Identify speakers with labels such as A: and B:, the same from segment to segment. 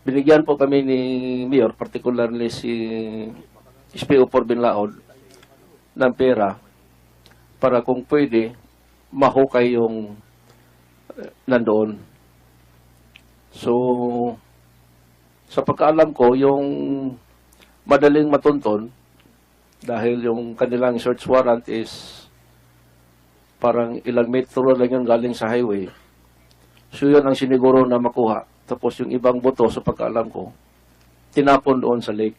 A: binigyan po kami ni Mayor, particularly si SPO Bin Laod, ng pera para kung pwede, mahukay yung nandoon. So, sa pagkaalam ko, yung madaling matunton, dahil yung kanilang search warrant is parang ilang metro lang yun galing sa highway. So, yun ang siniguro na makuha. Tapos yung ibang boto, sa pagkaalam ko, tinapon doon sa lake.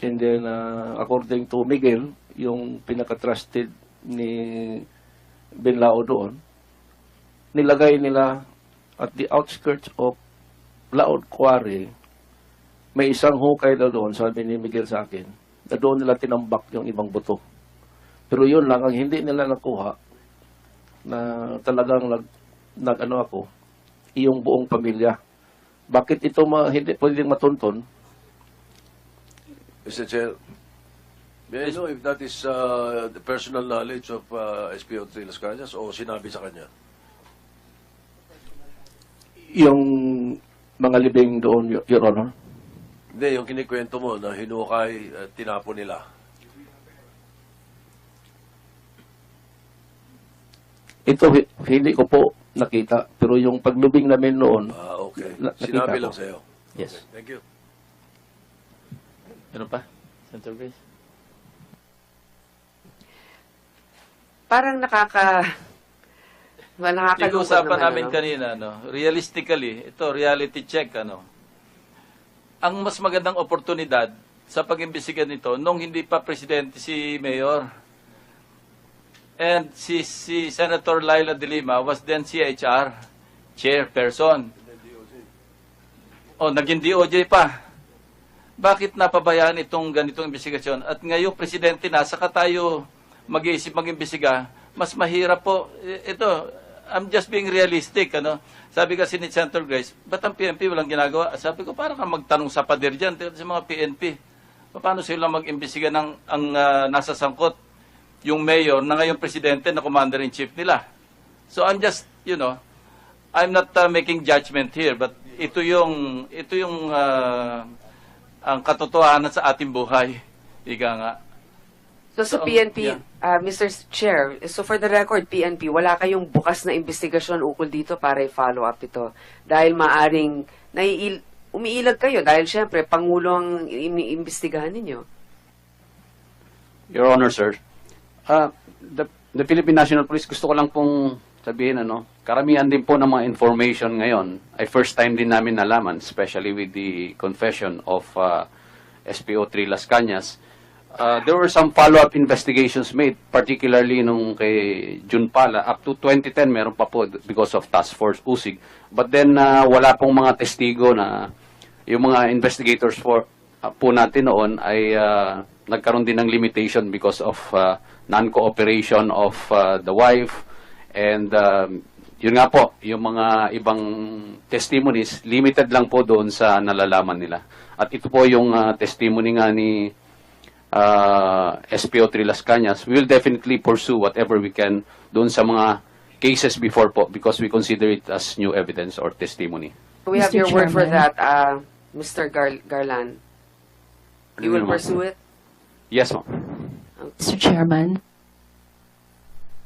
A: And then, according to Miguel, yung pinaka-trusted ni Bin Lao doon, nilagay nila at the outskirts of Laod Quarry, may isang hukay na doon, sabi ni Miguel sa akin, na doon nila tinambak yung ibang boto. Pero yun lang, ang hindi nila nakuha, na talagang nag-ano ako, iyong buong pamilya. Bakit ito hindi pwedeng matunton?
B: Mr. Chair, may I know if that is the personal knowledge of SPO3 Las Cañas o sinabi sa kanya?
A: Yung mga libing doon, Your Honor?
B: Hindi, yung kinikwento mo na hinukay at tinapon nila.
A: Ito, hindi ko po nakita. Pero yung paglubing namin noon,
B: Okay.
A: Nakita
B: Sinabi
A: ko.
B: lang sa'yo.
A: yes.
B: Okay, thank you.
C: Ano pa? Senator Grace?
D: Parang nakakaluwa
C: Pag-uusapan
D: naman,
C: namin kanina, realistically, ito, reality check, ang mas magandang oportunidad sa pag-imbestiga nito nung hindi pa presidente si Mayor. And si Senator Laila de Lima was then CHR chairperson. O, naging DOJ pa. Bakit napabayaan itong ganitong investigasyon? At ngayong presidente na, saka tayo mag-iisip mag-imbestiga, mas mahirap po. Ito, I'm just being realistic. Sabi kasi ni Senator Grace, ba't ang PNP walang ginagawa? Sabi ko, parang kang magtanong sa pader dyan, sa mga PNP. Paano sila mag-imbestiga ng nasa sangkot? Yung mayor na ngayong presidente na commander-in-chief nila. So I'm just, I'm not making judgment here, but ito yung ang katotohanan sa ating buhay. Ika nga.
D: So sa
C: So,
D: PNP,
C: yeah.
D: Mr. Chair, so for the record, PNP, wala kayong bukas na investigasyon ukol dito para i-follow up ito. Dahil maaring umiilag kayo dahil syempre, Pangulo ang iimbestigahan ninyo.
E: Your Honor, sir, the Philippine National Police, gusto ko lang pong sabihin, karamihan din po ng mga information ngayon ay first time din namin nalaman, especially with the confession of SPO3 Las Cañas. There were some follow-up investigations made, particularly nung kay Jun Pala. Up to 2010, meron pa po because of Task Force Usig. But then, wala pong mga testigo na yung mga investigators po natin noon ay nagkaroon din ng limitation because of non-cooperation of the wife. And yun nga po, yung mga ibang testimonies, limited lang po doon sa nalalaman nila. At ito po yung testimony nga ni SPO3 Las Cañas. We will definitely pursue whatever we can doon sa mga cases before po because we consider it as new evidence or testimony.
D: We have
F: Mr.
D: your word for
F: Chairman.
D: that, Mr. Garland. You will pursue it?
E: Yes, ma'am.
F: Mr. Chairman.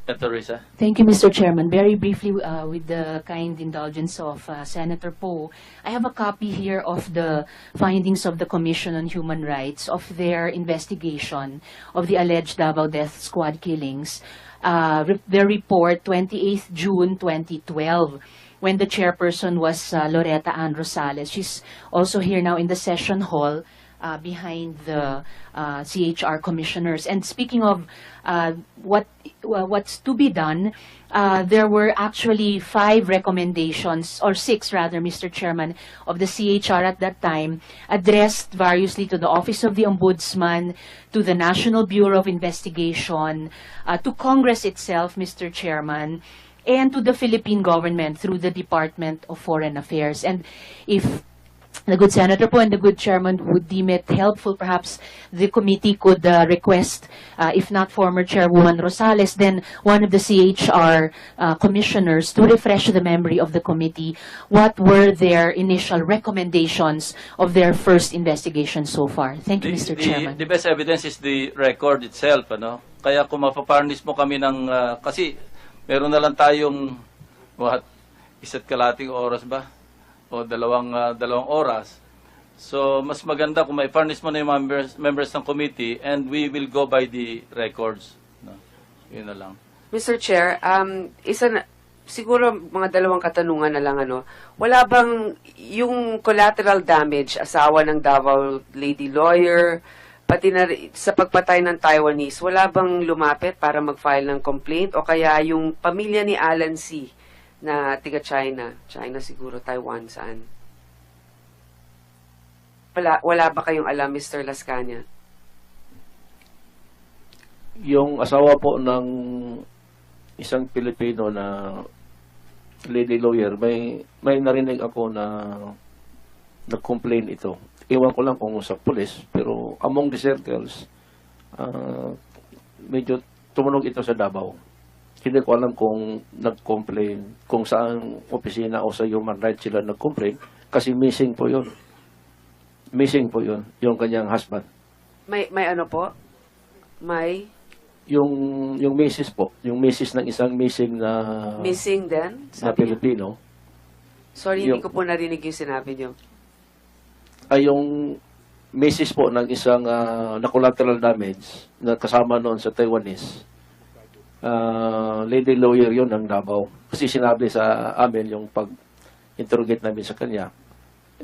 C: Senator Risa?
F: Thank you, Mr. Chairman. Very briefly, with the kind indulgence of Senator Poe, I have a copy here of the findings of the Commission on Human Rights of their investigation of the alleged Davao Death Squad killings. Their report, 28th June 2012, when the chairperson was Loretta Ann Rosales. She's also here now in the session hall behind the CHR commissioners. And speaking of what's to be done, there were actually 5 recommendations, or 6 rather, Mr. Chairman, of the CHR at that time, addressed variously to the Office of the Ombudsman, to the National Bureau of Investigation, to Congress itself, Mr. Chairman, and to the Philippine government through the Department of Foreign Affairs. And if the good senator po and the good chairman would deem it helpful, perhaps the committee could request, if not former Chairwoman Rosales, then one of the CHR commissioners to refresh the memory of the committee. What were their initial recommendations of their first investigation so far? Thank you, Mr. Chairman.
C: The best evidence is the record itself, ano? Kaya kung mapaparnish mo kami ng, kasi meron na lang tayong, isa't kalating oras ba? O dalawang oras. So, mas maganda kung ma-furnish mo na yung members ng committee and we will go by the records. No? Yun na lang.
D: Mr. Chair, siguro mga dalawang katanungan na lang, wala bang yung collateral damage, asawa ng Davao lady lawyer, pati na sa pagpatay ng Taiwanese, wala bang lumapit para mag-file ng complaint? O kaya yung pamilya ni Alan C. na tiga China siguro, Taiwan, saan? Wala ba kayong alam, Mr. Lascania?
A: Yung asawa po ng isang Pilipino na lady lawyer, may narinig ako na nag-complain ito. Iwan ko lang kung sa pulis, pero among the circles, medyo tumunog ito sa Davao. Hindi ko alam kung nag-complain, kung saan opisina o sa human rights sila nag-complain, kasi missing po yun. Missing po yun, yung kanyang husband.
D: May ano po? May?
A: Yung misis po, yung misis ng isang missing na
D: Missing din?
A: na
D: Sabi niya?
A: Pilipino,
D: Sorry, hindi
A: Yung-
D: ko po narinig yung sinabi niyo.
A: ay yung misis po ng isang na collateral damage na kasama noon sa Taiwanese. Lady lawyer yun ng Davao. Kasi sinabi sa amin yung pag-interrogate namin sa kanya.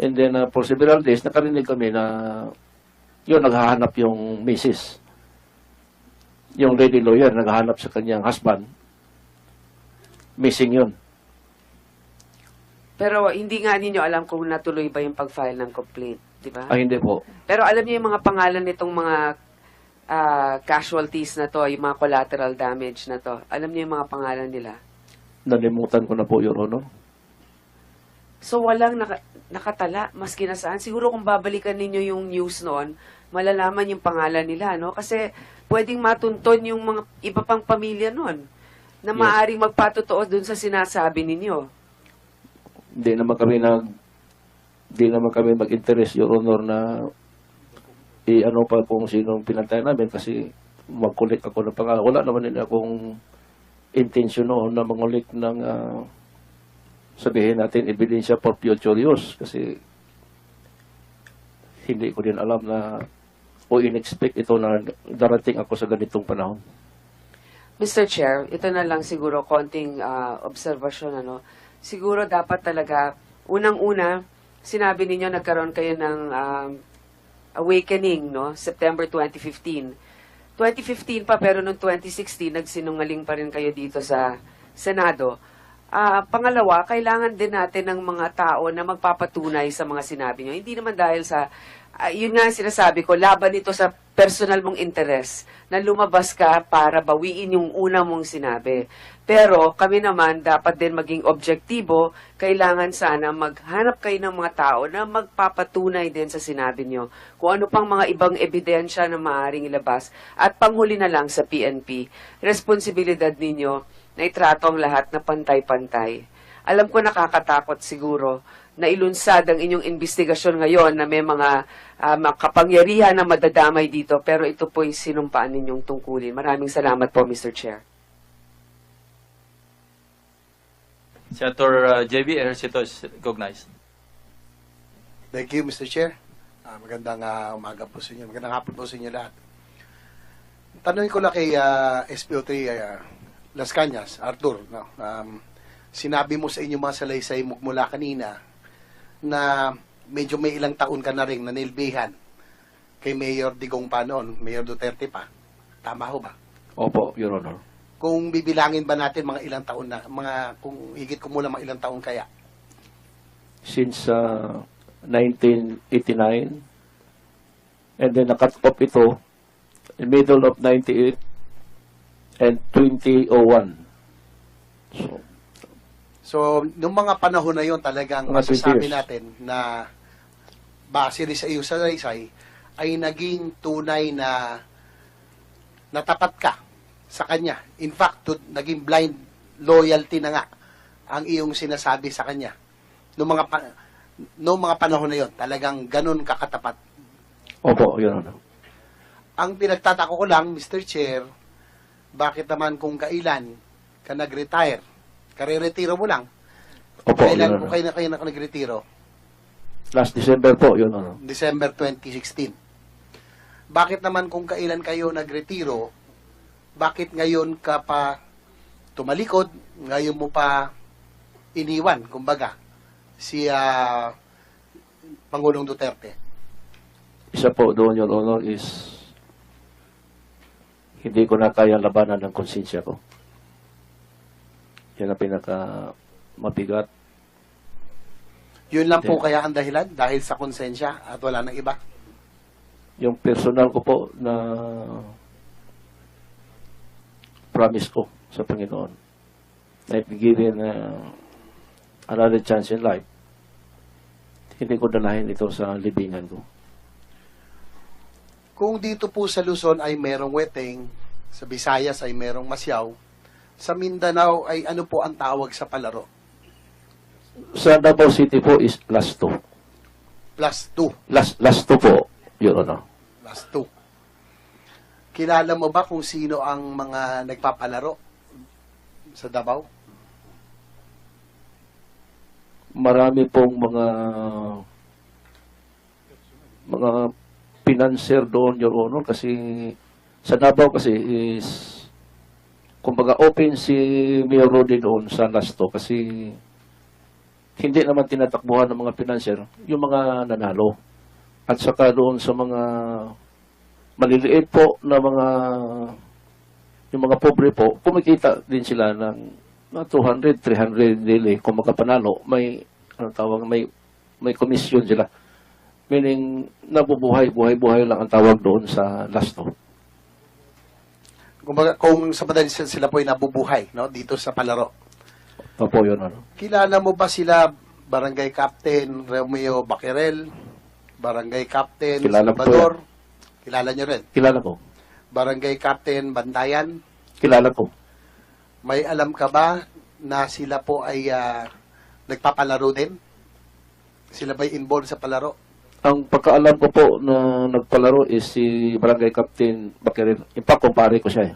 A: And then for several days, nakarinig kami na yun, naghahanap yung misis. Yung lady lawyer, naghahanap sa kanyang husband. Missing yun.
D: Pero hindi nga ninyo alam kung natuloy ba yung pag-file ng complaint, di ba?
A: Ay, hindi po.
D: Pero alam niyo yung mga pangalan nitong mga casualties na to, yung mga collateral damage na to. Alam niyo yung mga pangalan nila?
A: Nalimutan ko na po, Your Honor.
D: So walang nakatala, maski na saan. Siguro kung babalikan ninyo yung news noon, malalaman yung pangalan nila, no? Kasi pwedeng matunton yung mga iba pang pamilya noon na
A: Yes.
D: maaaring magpatotoo dun sa sinasabi ninyo.
A: Hindi naman kami mag-interest, Your Honor, na ano pa kung sinong pinantay namin kasi mag-collect ako ng pangalan. Wala naman nila akong intention noon na mag-collect ng sabihin natin ebidensya for future use kasi hindi ko din alam na o in-expect ito na darating ako sa ganitong panahon.
D: Mr. Chair, ito na lang siguro konting observation, Siguro dapat talaga, unang-una, sinabi ninyo nagkaroon kayo ng awakening, no? September 2015. 2015 pa, pero noong 2016, nagsinungaling pa rin kayo dito sa Senado. Pangalawa, kailangan din natin ng mga tao na magpapatunay sa mga sinabi nyo. Hindi naman dahil sa, yun nga ang sinasabi ko, laban ito sa personal mong interes na lumabas ka para bawiin yung una mong sinabi. Pero kami naman dapat din maging objektibo, kailangan sana maghanap kayo ng mga tao na magpapatunay din sa sinabi nyo. Kung ano pang mga ibang ebidensya na maaaring ilabas. At panghuli na lang sa PNP, responsibilidad ninyo na itrato ang lahat na pantay-pantay. Alam ko nakakatakot siguro na ilunsad ang inyong investigasyon ngayon na may mga kapangyarihan na madadamay dito, pero ito po'y sinumpaan ninyong tungkulin. Maraming salamat po, Mr. Chair.
C: Senator J.B. Ejercito is recognized.
G: Thank you, Mr. Chair. Magandang umaga po sa inyo. Magandang hapon po sa inyo lahat. Tanungin ko lang kay SPO3 Las Cañas, Arthur. No? Sinabi mo sa inyo mga salaysay mula kanina na medyo may ilang taon ka na rin nanilbihan kay Mayor Digong pa noon, Mayor Duterte pa. Tama ho ba?
A: Opo, Your Honor.
G: Kung bibilangin ba natin mga ilang taon na, kung higit kumulang mga ilang taon kaya?
A: Since 1989, and then na-cut off ito in middle of 98 and 2001.
G: So, nung mga panahon na yon talagang
A: Mga 20
G: masasabi
A: years.
G: natin na base rin sa iyo sa Salaysay, ay naging tunay na natapat ka sa kanya. In fact, naging blind loyalty na nga ang iyong sinasabi sa kanya. Noong mga panahon na yon, talagang ganun kakatapat.
A: Opo, Your Honor.
G: Ang pinagtatako ko lang, Mr. Chair, bakit naman kung kailan ka nag-retire? Kare-retiro mo lang.
A: Opo,
G: Kailan
A: Your
G: ko
A: Honor.
G: kayo nag-retiro?
A: Last December po, Your Honor.
G: December 2016. Bakit naman kung kailan kayo nagretiro, bakit ngayon ka pa tumalikod, ngayon mo pa iniwan, kumbaga, si Pangulong Duterte?
A: Isa po doon, Your Honor, is hindi ko na kaya labanan ng konsensya ko. Yan ang pinaka mabigat.
G: Yun lang po
A: Then,
G: kaya ang dahilan, dahil sa konsensya at wala nang iba?
A: Yung personal ko po na promise ko sa Panginoon na if given another chance in life, hindi ko dalahin ito sa libingan ko.
G: Kung dito po sa Luzon ay merong weteng, sa Visayas ay merong masyaw, sa Mindanao ay ano po ang tawag sa palaro?
A: Sa Davao City po is last two.
G: Plus 2.
A: Last two po, Your Honor.
G: Plus 2. Kilala mo ba kung sino ang mga nagpapalaro sa Davao?
A: Marami pong mga financier doon, Your Honor, kasi sa Davao kasi is kumbaga open si Mayor Rodi doon sa Lasto kasi hindi naman tinatakbuhan ng mga financier yung mga nanalo. At saka doon sa mga maliliit po na yung mga pobre po, kumikita din sila ng 200, 300 daily. Kung makapanalo, may komisyon sila. Meaning, buhay-buhay lang ang tawag doon sa Lasto.
G: Kumbaga, kung sa madali sila po ay nabubuhay, no, dito sa palaro.
A: Opo, Your Honor.
G: Kilala mo ba sila Barangay Captain Romeo Baquerel, Barangay Captain
A: Kilala ko
G: Salvador? Kilala niyo rin.
A: Kilala ko.
G: Barangay Captain Bandayan?
A: Kilala ko.
G: May alam ka ba na sila po ay nagpapalaro din? Sila ba'y involved sa palaro?
A: Ang pagkaalam ko po na nagpalaro is si Barangay Captain Baquerel. In fact, kumpare ko siya eh.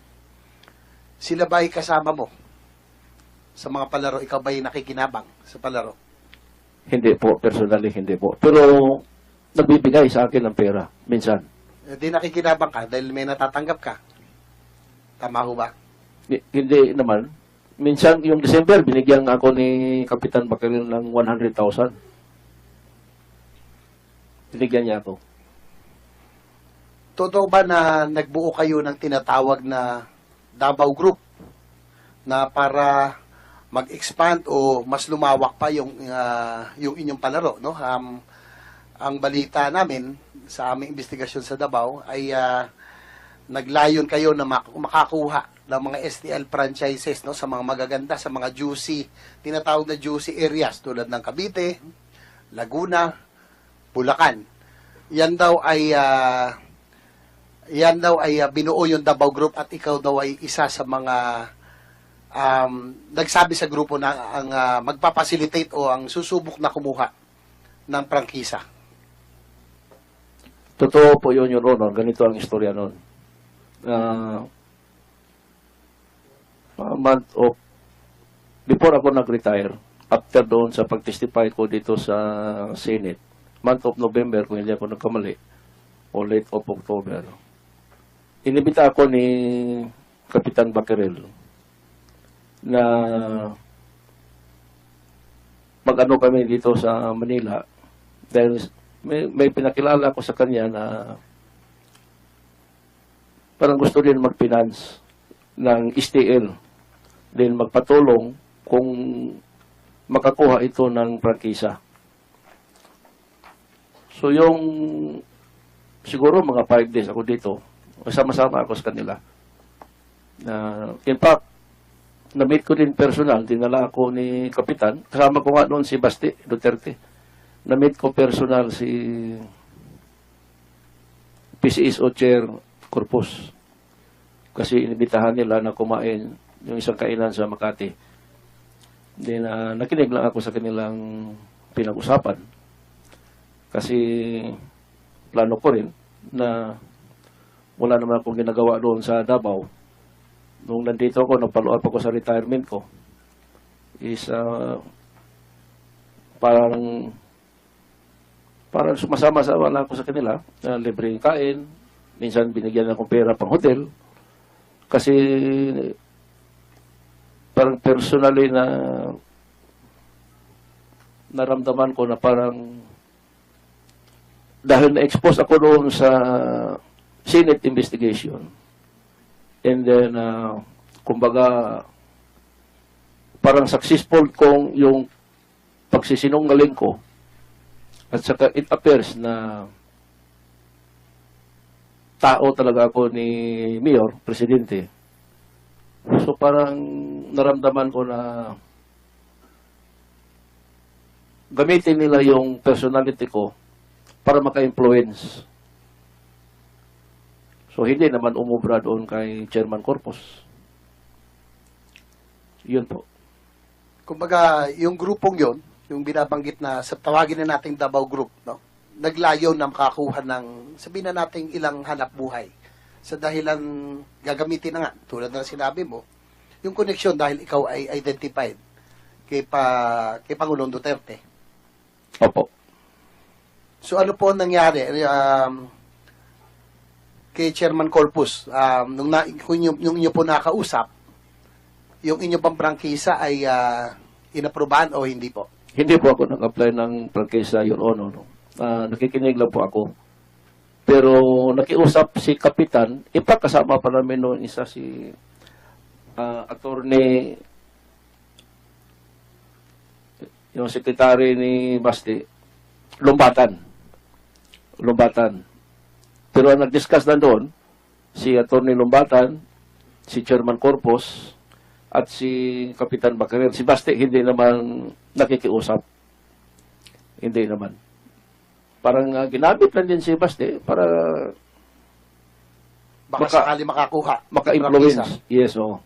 G: Sila ba ay kasama mo sa mga palaro? Ikaw ba ay nakikinabang sa palaro?
A: Hindi po, personally hindi po. Pero nagbibigay sa akin ng pera, minsan.
G: Di nakikinabang ka dahil may natatanggap ka. Tama ho ba?
A: Hindi naman. Minsan, yung December, binigyan ako ni Kapitan Baquerel ng 100,000. Binigyan niya ako.
G: Totoo ba na nagbuo kayo ng tinatawag na Davao Group na para mag-expand o mas lumawak pa yung inyong palaro, no? Ang balita namin sa aming investigasyon sa Davao ay naglayon kayo na makakuha ng mga STL franchises, no, sa mga magaganda, sa mga juicy, tinatawag na juicy areas tulad ng Cavite, Laguna, Bulacan. Yan daw ay binuo yung Davao Group at ikaw daw ay isa sa mga nagsabi sa grupo na ang magpapacilitate o ang susubok na kumuha ng prangkisa.
A: Totoo po yun, Your Honor. Ganito ang istorya noon. Month of, before ako nag-retire, after doon sa pag-testify ko dito sa Senate, month of November, kung hindi ako nagkamali, o late of October, inibita ako ni Kapitan Baquerel na mag-ano kami dito sa Manila dahil may pinakilala ko sa kanya na parang gusto din mag-finance ng STL din magpatulong kung makakuha ito ng prangkisa. So yung siguro mga 5 days ako dito, sama-sama ako sa kanila. In fact, na-meet ko din personal, dinala ako ni Kapitan, kasama ko nga noon si Basti Duterte, na-meet ko personal si PCSO Chair Corpus. Kasi inibitahan nila na kumain yung isang kainan sa Makati. Then, nakinig lang ako sa kanilang pinag-usapan. Kasi plano ko rin na wala naman akong ginagawa doon sa Davao. Nung nandito ako, nag-follow up ako sa retirement ko. Is parang sumasama-sama lang ako sa kanila. Libreng kain. Minsan binigyan akong pera pang hotel. Kasi parang personally na naramdaman ko na parang dahil na-expose ako doon sa Senate investigation. And then, kumbaga, parang successful kong yung pagsisinungaling ko. At saka it appears na tao talaga ako ni Mayor, Presidente. So parang naramdaman ko na gamitin nila yung personality ko para maka-influence. So hindi naman umubra doon kay Chairman Corpus. Yun po.
G: Kumbaga, yung grupong yon, yung binabanggit na sa tawagin na nating Davao Group, no? Naglayo na makakuha ng, sabihin na nating ilang hanap buhay. Sa dahilan, gagamitin na nga, tulad na sinabi mo, yung connection dahil ikaw ay identified kay Pangulong Duterte.
A: Opo.
G: So ano po ang nangyari kay Chairman Corpus? Nung inyo po nakausap, yung inyo pang prangkisa ay inaprobahan o hindi po?
A: Hindi po ako nag-apply ng prangkisa, Your Honor. No? Nakikinig lang po ako. Pero nakiusap si Kapitan, ipakasama pa namin noon isa si attorney, yung sekretary ni Basti, Lumbatan. Pero ang nag-discuss na doon, si attorney Lumbatan, si Chairman Corpus, at si Kapitan Bacarer. Si Basti hindi naman nakikiusap. Hindi naman. Parang ginamit lang din si Basti para
G: Baka sakali makakuha.
A: maka-influence. Yes, oo.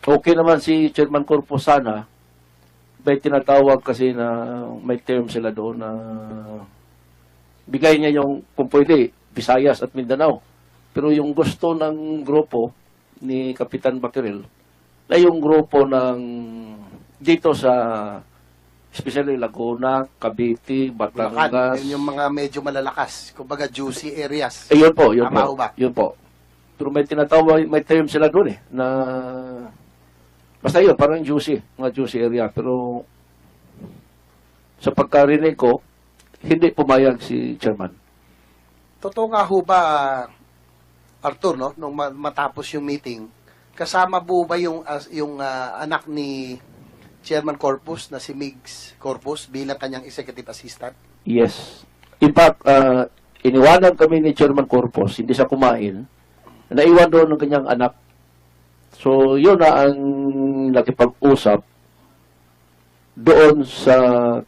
A: Okay naman si Chairman Corpus sana. May tinatawag kasi na may term sila doon na bigay niya yung, kung pwede, Visayas at Mindanao. Pero yung gusto ng grupo ni Kapitan Baquerel na yung grupo ng dito sa especially Laguna, Cavite,
G: Bulacan,
A: Batangas.
G: yun yung mga medyo malalakas. Kumbaga juicy areas.
A: Yun po, yun
G: Tama
A: po.
G: ho ba?
A: Yun po. Pero may tinatawag, may term sila doon na basta yun, parang juicy, mga juicy area. Pero sa pagkarinig ko, hindi pumayag si Chairman.
G: Totoo nga ho ba, Arthur, no? Nung matapos yung meeting, kasama po ba yung anak ni Chairman Corpus na si Migs Corpus bilang kanyang executive assistant?
A: Yes. In fact, iniwanan kami ni Chairman Corpus, hindi siya kumain. Naiwan doon ng kanyang anak. So, yun na ang nakipag-usap doon sa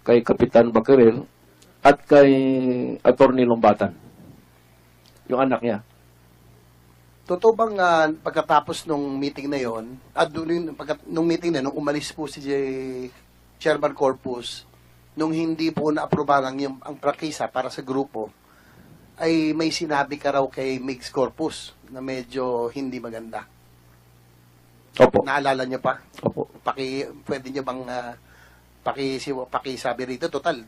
A: kay Kapitan Baquerel at kay Attorney Lumbatan. Yung anak niya.
G: Totoo bang pagkatapos nung meeting na yon, nung meeting na, nung umalis po si Chairman Corpus, nung hindi po na-aprobahan ang prangkisa para sa grupo, ay may sinabi ka raw kay Migs Corpus na medyo hindi maganda.
A: Opo.
G: Naalala niyo pa?
A: Opo.
G: Pwede niyo bang pakisabi rito? Total,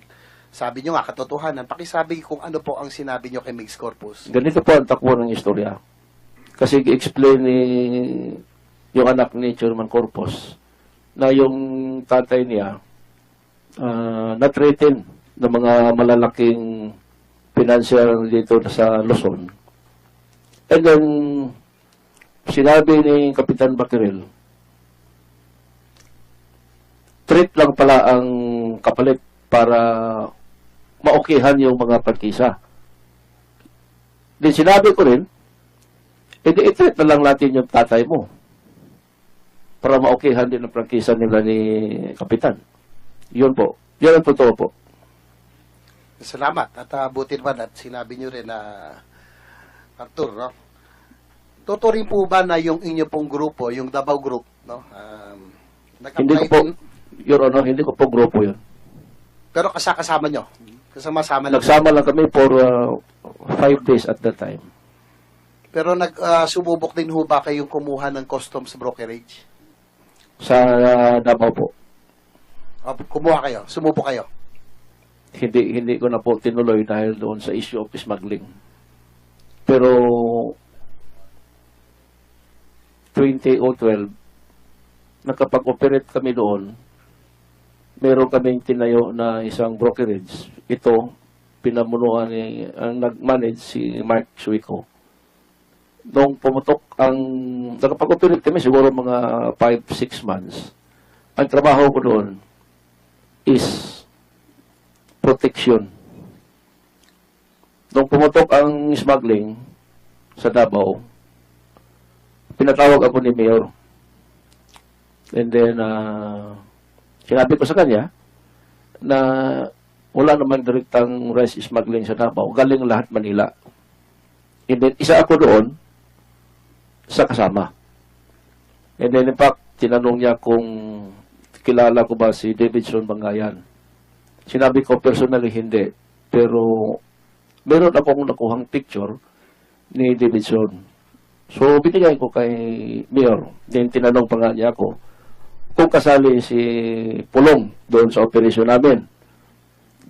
G: sabi niyo nga, katotohanan. Pakisabi kung ano po ang sinabi niyo kay Migs Corpus.
A: Ganito po ang takbo ng istorya. Kasi i-explain ni yung anak ni Chairman Corpus na yung tatay niya na-threaten ng mga malalaking financial dito sa Luzon. And then, sinabi ni Kapitan Baquerel, threat lang pala ang kapalit para maokihan yung mga prangkisa. Then sinabi ko rin, i-treat na lang natin yung tatay mo para maokihan din ang prangkisa nila ni Kapitan. Yun po. Yun ang totoo po.
G: Salamat. At buti naman at sinabi nyo rin na Arthur, no? Totoo rin po ba na yung inyo pong grupo, yung Davao Group, no?
A: Hindi ko po, Your Honor, hindi ko po grupo yun.
G: Pero kasama nyo? Kasama-sama lang.
A: Nagsama lang kami for 5 days at that time.
G: Pero sumubok din ho ba kayong kumuha ng customs brokerage?
A: Sa Davao po.
G: Kumuha kayo? Sumubok kayo?
A: Hindi ko na po tinuloy dahil doon sa issue of smuggling. Pero 2012, nakapag-operate kami doon, meron kaming tinayo na isang brokerage. Ito, pinamunuan ang nag-manage si Mark Suico. Nung pumutok nakapag-operate kami siguro mga 5-6 months. Ang trabaho ko doon is protection. Nung pumutok ang smuggling sa Davao, pinatawag ako ni Mayor. And then, sinabi ko sa kanya na wala namang direktang rice smuggling sa Davao. Galing lahat Manila. And then, isa ako doon sa kasama. And then, in fact, tinanong niya kung kilala ko ba si Davidson Bangayan. Sinabi ko personally hindi. Pero meron akong nakuhang picture ni Davidson. So, binigay ko kay Mayor. Then, tinanong pa nga niya ako kung kasali si Pulong doon sa operasyon namin.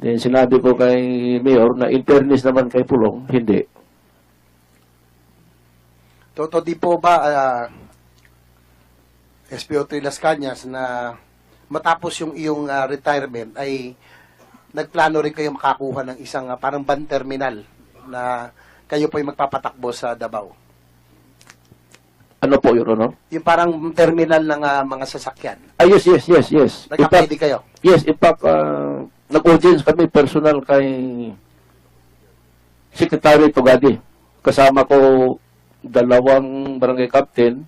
A: Then, sinabi ko kay Mayor na in fairness naman kay Pulong, hindi.
G: Totoo di po ba, SPO3 Las Cañas, na matapos yung iyong retirement ay nagplano rin kayo makakuha ng isang parang van terminal na kayo po ay magpapatakbo sa Davao?
A: Ano po, Your Honor?
G: Yung parang terminal ng mga sasakyan.
A: Yes.
G: Nagka-pwede kayo?
A: Yes, in fact, nag-audience kami personal kay Secretary Tugadi. Kasama ko 2 barangay captain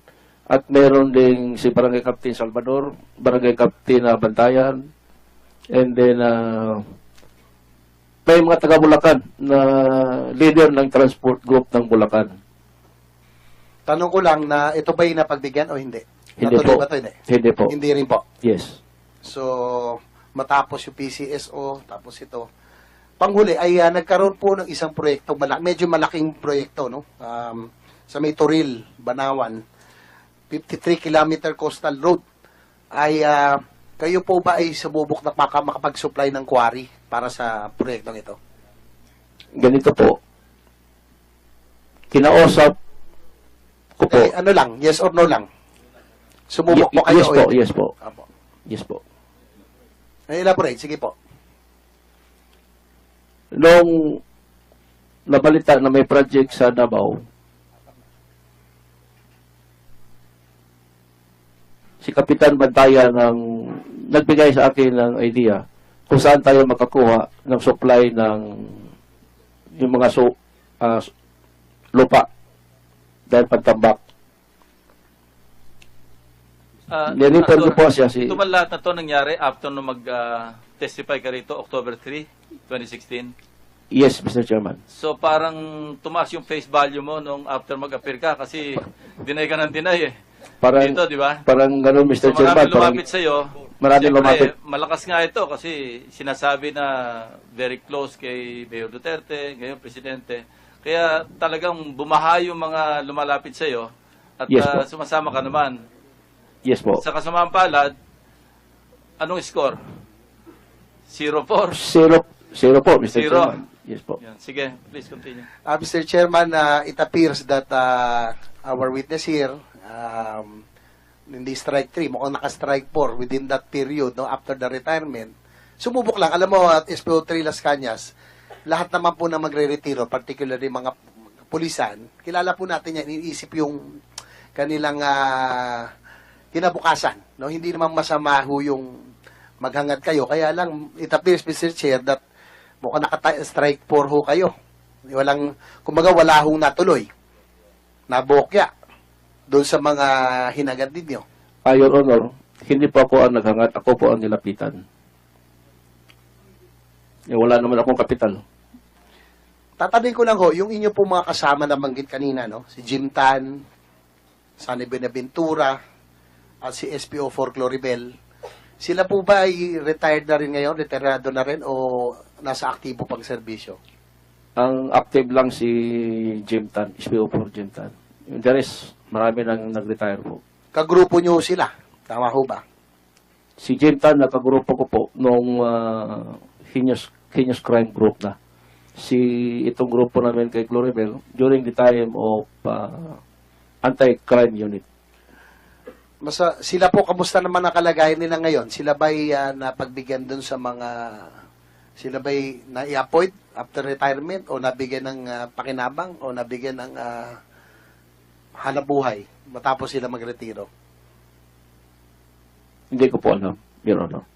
A: at meron ding si Barangay Captain Salvador, Barangay Captain Bantayan, and then may mga taga Bulacan na leader ng transport group ng Bulacan.
G: Tanong ko lang na ito ba yung napagbigyan o hindi?
A: Hindi
G: Natuloy
A: po.
G: ba ito? Hindi?
A: Hindi po.
G: Hindi rin po.
A: Yes.
G: So, matapos yung PCSO, tapos ito. Panghuli ay nagkaroon po ng isang proyekto, medyo malaking proyekto, no? Sa may Toril, Banawan, 53-kilometer coastal road. Ay, kayo po ba ay sububok na makapag-supply ng quarry para sa proyektong ito?
A: Ganito po. Kinausap ko po.
G: Ano lang, yes or no lang? Sumubok po kayo?
A: Yes
G: o
A: po,
G: hindi?
A: yes po.
G: Apo.
A: Yes po.
G: Elaborate, sige po.
A: Nung nabalita na may project sa Davao, si Kapitan Bantayan ang nagbigay sa akin ng idea kung saan tayo makakuha ng supply ng yung mga lupa dahil pagtambak. Nireport ko po siya si...
C: Ito man lahat na to nangyari after nung mag-testify ka rito, October 3, 2016?
A: Yes, Mr. Chairman.
C: So parang tumaas yung face value mo nung after mag-appear ka kasi deny ka ng deny eh.
A: Parang,
C: Dito, di ba?
A: Parang gano'n, Mr.
C: So
A: Chairman.
C: maraming lumapit sa'yo.
A: Maraming
C: Siyempre,
A: lumapit.
C: malakas nga ito kasi sinasabi na very close kay Mayor Duterte, ngayon Presidente. Kaya talagang bumaha yung mga lumalapit sa'yo at
A: Yes, po.
C: sumasama ka naman.
A: Yes po.
C: Sa kasamaang palad, anong score? 0-4.
A: Zero po, Mr.
C: Zero.
A: Chairman. Yes po.
C: Yan. Sige, please continue.
G: Mr. Chairman, it appears that our witness here, hindi strike 3, mukhang naka-strike 4 within that period, no, after the retirement. Sumubok lang. Alam mo, at SPO3 Las Cañas, lahat naman po na magre-retiro, particularly mga pulisan, kilala po natin yan, iniisip yung kanilang kinabukasan. No? Hindi naman masama ho yung maghangad kayo. Kaya lang, it appears, Mr. Chair, that mukhang naka-strike 4 ho kayo. Kumbaga, wala hong natuloy. Nabokya doon sa mga hinagad ninyo.
A: Your Honor, hindi po ako ang naghangat, ako po ang nilapitan. Wala naman akong kapital.
G: Tatanungin ko lang ho, yung inyo po mga kasama na banggit kanina, no? Si Jim Tan, Sunny Benaventura, at si SPO4 Cloribel, sila po ba ay retired na rin ngayon, retirado na rin, o nasa aktibo pang serbisyo?
A: Ang active lang si Jim Tan, SPO4 Jim Tan. Yung the rest, marami nang nag-retire po.
G: Kagrupo nyo sila, tama ho ba?
A: Si Jim Tan, nakagrupo ko po nung heinous crime group na. Itong grupo namin kay Cloribel during the time of anti-crime unit.
G: Sila po, kamusta naman ang kalagayan nila ngayon? Sila ba'y napagbigyan dun sa mga... Sila ba'y na-i-appoint after retirement o nabigyan ng pakinabang o nabigyan ng hanabuhay matapos sila magretiro?
A: Hindi ko po alam, Your Honor.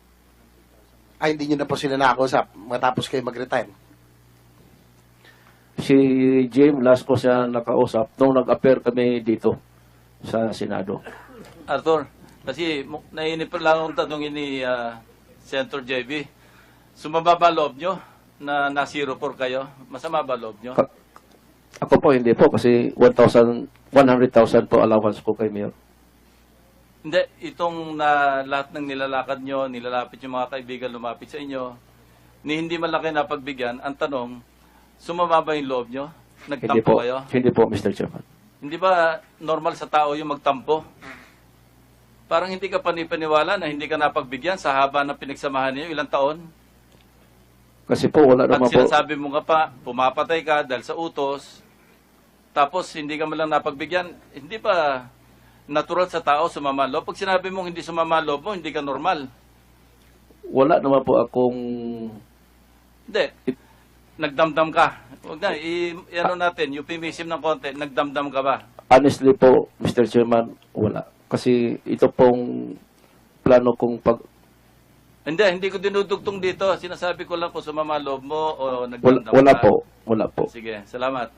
G: Ay, hindi nyo na po sila nakakusap matapos kayo mag-retire?
A: Si Jim, last ko siya nakausap nung nag-appear kami dito sa Senado.
C: Arthur, kasi nainip lang akong tanongin ni Senator JB. Sumaba ba loob nyo na na-0 kayo? Masama ba loob nyo?
A: Ako po, hindi po, kasi 100,000 po allowance ko kay Mayor.
C: Hindi, itong lahat ng nilalakad nyo, nilalapit yung mga kaibigan lumapit sa inyo, ni hindi malaki na pagbigyan, ang tanong, sumama ba yung loob nyo?
A: Hindi
C: Nagtampo
A: po,
C: kayo?
A: hindi po, Mr. Chairman.
C: Hindi ba normal sa tao yung magtampo? Parang hindi ka panipaniwala na hindi ka napagbigyan sa haba ng pinagsamahan niyo, ilang taon?
A: Kasi po, wala
C: At
A: naman po.
C: sinasabi mo nga pa, pumapatay ka dahil sa utos, tapos hindi ka man lang napagbigyan, hindi ba natural sa tao sumama loob? Pag sinabi mong hindi sumama loob mo, hindi ka normal.
A: Wala naman po akong...
C: Hindi. Nagdamdam ka. Huwag na, i-ano natin, euphemism ng konti, nagdamdam ka ba?
A: Honestly po, Mr. Chairman, wala. Kasi ito pong plano kong
C: Hindi ko dinudugtong dito. Sinasabi ko lang kung sumama loob mo o nagdamdam
A: wala
C: ka.
A: po, wala po.
C: Sige, salamat.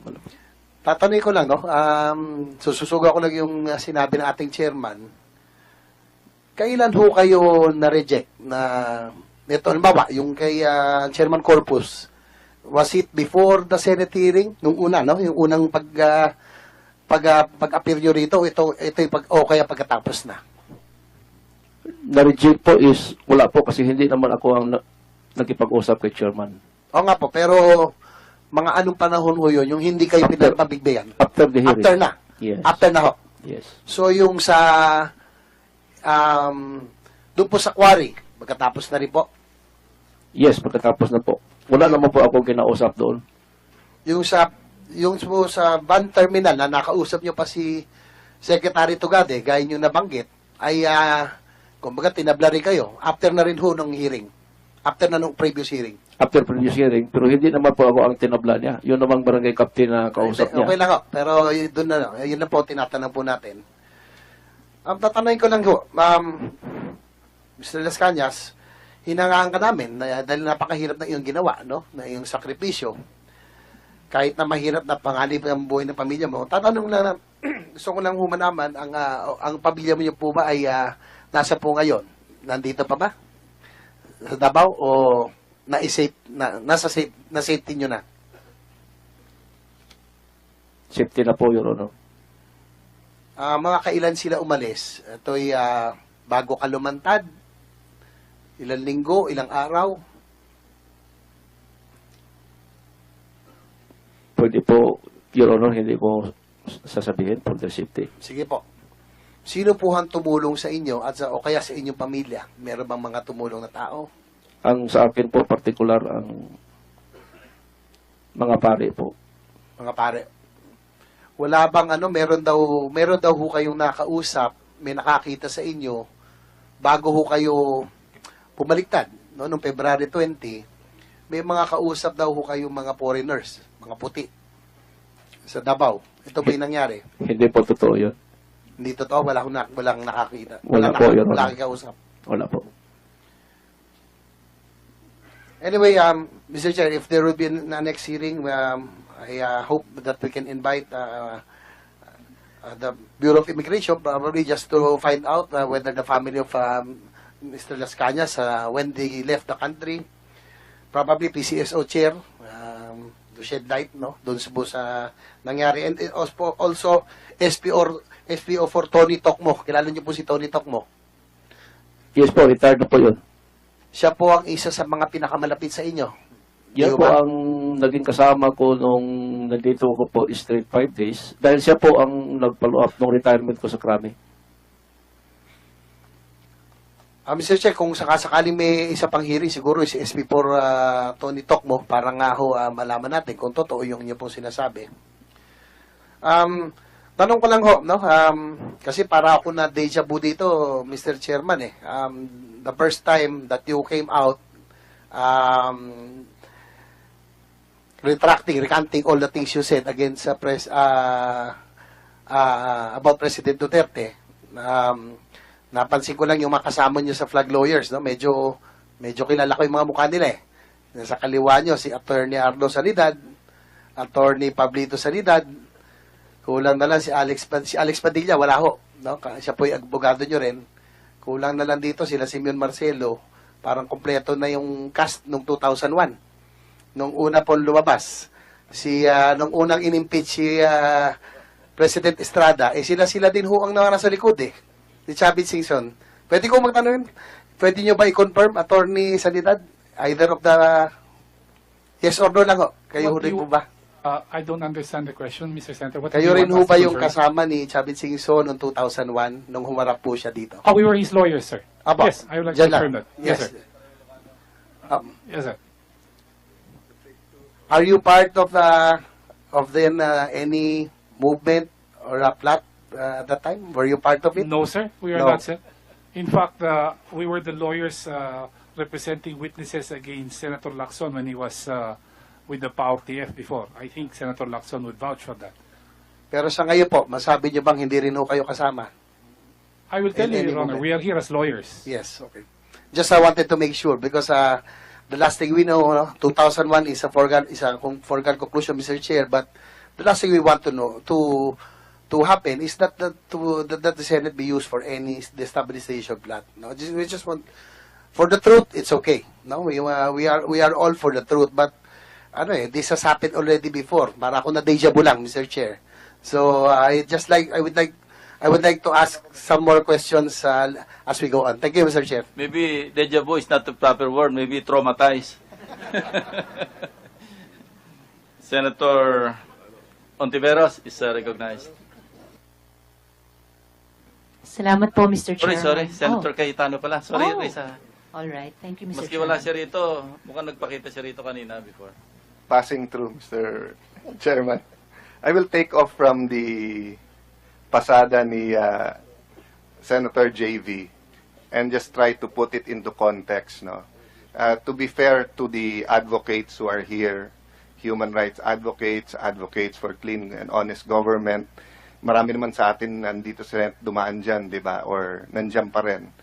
G: Tatanungin ko lang, no? Sususuga ko lang yung sinabi ng ating chairman. Kailan ho kayo na-reject na, ito, halimbawa, yung kay Chairman Corpus, was it before the Senate hearing? Nung una, no? Yung unang pag-appear nyo rito, ito yung o kaya pagkatapos na?
A: Na-reject po is, wala po, kasi hindi naman ako ang nagkipag-usap kay Chairman.
G: O nga po, pero mga anong panahon ho yun, yung hindi kayo pinapabigbayan?
A: After the hearing.
G: After na?
A: Yes.
G: After na ho?
A: Yes.
G: So yung sa doon po sa quarry, pagkatapos na rin po?
A: Yes, pagkatapos na po. Wala naman po ako kinausap doon.
G: Yung po sa van terminal na nakausap nyo pa si Secretary Tugade, gaya nyo nabanggit, ay kumbaga tinabla rin kayo after na rin ho ng hearing. After na nung previous hearing.
A: After previous hearing, pero hindi naman po ako ang tinabla niya. Yun namang barangay captain na kausap niya.
G: Okay lang ho, pero doon na, yun na po tinatanong po natin. Tatanungin ko lang ho, Mr. Las Cañas, hinangaan ka namin dahil napakahirap na iyong ginawa, no? Na iyong sakripisyo. Kahit na mahirap na panganib ang buhay ng pamilya mo, tatanong lang na, gusto ko lang humanaman, ang pamilya mo niyo po ba ay nasa po ngayon? Nandito pa ba? Sa Davao o na-safety nyo na?
A: Safety na po, Your Honor.
G: Mga kailan sila umalis? Ito'y bago ka lumantad? Ilang linggo? Ilang araw?
A: Pwede po, Your Honor, hindi ko sasabihin for their safety.
G: Sige po. Sino po ang tumulong sa inyo at o kaya sa inyong pamilya? Meron bang mga tumulong na tao?
A: Ang sa akin po, particular, ang mga pare po.
G: Mga pare. Wala bang meron daw ho kayong nakausap, may nakakita sa inyo bago ho kayo pumaliktad, no, noong February 20, may mga kausap daw ho kayong mga foreigners, mga puti sa Davao. Ito ba yung nangyari?
A: Hindi po totoo yun.
G: Hindi totoo, walang nakakita.
A: Wala po, Your Honor.
G: Wala kang kausap.
A: Wala po.
G: Anyway, Mr. Chair, if there will be a next hearing, I hope that we can invite the Bureau of Immigration, probably just to find out whether the family of Mr. Las Cañas, when they left the country, probably PCSO chair to shed light, no, doon sa nangyari. And also SPO for Tony Tokmo. Kilala niyo po si Tony Tokmo.
A: Yes po, retired na po yun.
G: Siya po ang isa sa mga pinakamalapit sa inyo.
A: Yan
G: Di
A: po
G: ba?
A: ang naging kasama ko nung nandito ko po straight 5 days. Dahil siya po ang nag-follow up nung retirement ko sa Krami.
G: Mr. Chair, kung sakasakaling may isa pang hearing, siguro si SP4 Tony Tokmo, para nga ho malaman natin kung totoo yung inyo pong sinasabi. Tanong ko lang ho, no? Kasi para ako na deja vu dito, Mr. Chairman, the first time that you came out recanting all the things you said against about President Duterte, napansin ko lang yung mga kasama nyo sa flag lawyers, no? Medyo kilala ko yung mga mukha nila eh. Nasa kaliwa nyo, si Attorney Arlo Sanidad, Attorney Pablito Sanidad, kulang na lang si Alex Padilla, wala ho. No? Siya po yung abogado nyo rin. Kulang na lang dito sila Simeon Marcelo, parang kompleto na yung cast nung 2001. Nung una pong lumabas. Nung unang inimpeach si President Estrada, sila din ho ang nasa likod eh. Si Chavit Singson. Pwede ko magtanong, pwede nyo ba i-confirm, Attorney Sanidad? Either of the... Yes or no lang ho? Kayo
H: What
G: rin
H: you-
G: po ba?
H: I don't understand the question, Mr. Senator. What
G: Kayo
H: do you
G: rin
H: want
G: ho
H: us to
G: ba yung
H: confirm?
G: kasama ni Chavit Singson noong 2001 nung humarap po siya dito?
H: Oh, we were his lawyers, sir.
G: Apo,
H: Yes, I would like
G: dyan
H: to confirm
G: lang.
H: that. Yes, sir. Yes, sir.
G: Are you part of any movement or a plot at that time? Were you part of it?
H: No, sir. We are
G: No.
H: not, sir. In fact, we were the lawyers representing witnesses against Senator Lacson when he was with the PAO TF before. I think Senator Lacson would vouch for that.
G: Pero sa ngayon po, masabi niyo bang hindi rin ho kayo kasama?
H: I will tell
G: In
H: you,
G: any
H: Your Honor,
G: moment.
H: we are here as lawyers.
G: Yes, okay. Just I wanted to make sure because the last thing we know, 2001 is a foregone conclusion, Mr. Chair, but the last thing we want to know to happen is that the Senate be used for any destabilization plot. No, we just want for the truth. It's okay. No, we are all for the truth, but this has happened already before. Para ako na deja vu lang, Mr. Chair. So I would like to ask some more questions as we go on. Thank you, Mr. Chair.
C: Maybe deja vu is not the proper word. Maybe traumatized. Senator Ontiveros is recognized.
F: Salamat po, Mr. Chairman.
C: Sorry. Senator Cayetano pala. Sorry,
F: Oh.
C: Risa.
F: All right. Thank you, Mr.
C: Maski wala
F: Chairman.
C: siya rito, mukhang nagpakita siya rito kanina before.
I: Passing through, Mr. Chairman. I will take off from the pasada ni Senator JV and just try to put it into context. No? To be fair to the advocates who are here, human rights advocates, advocates for clean and honest government, marami naman sa atin nandito sa dumaan dyan, di ba? Or nandyan pa rin.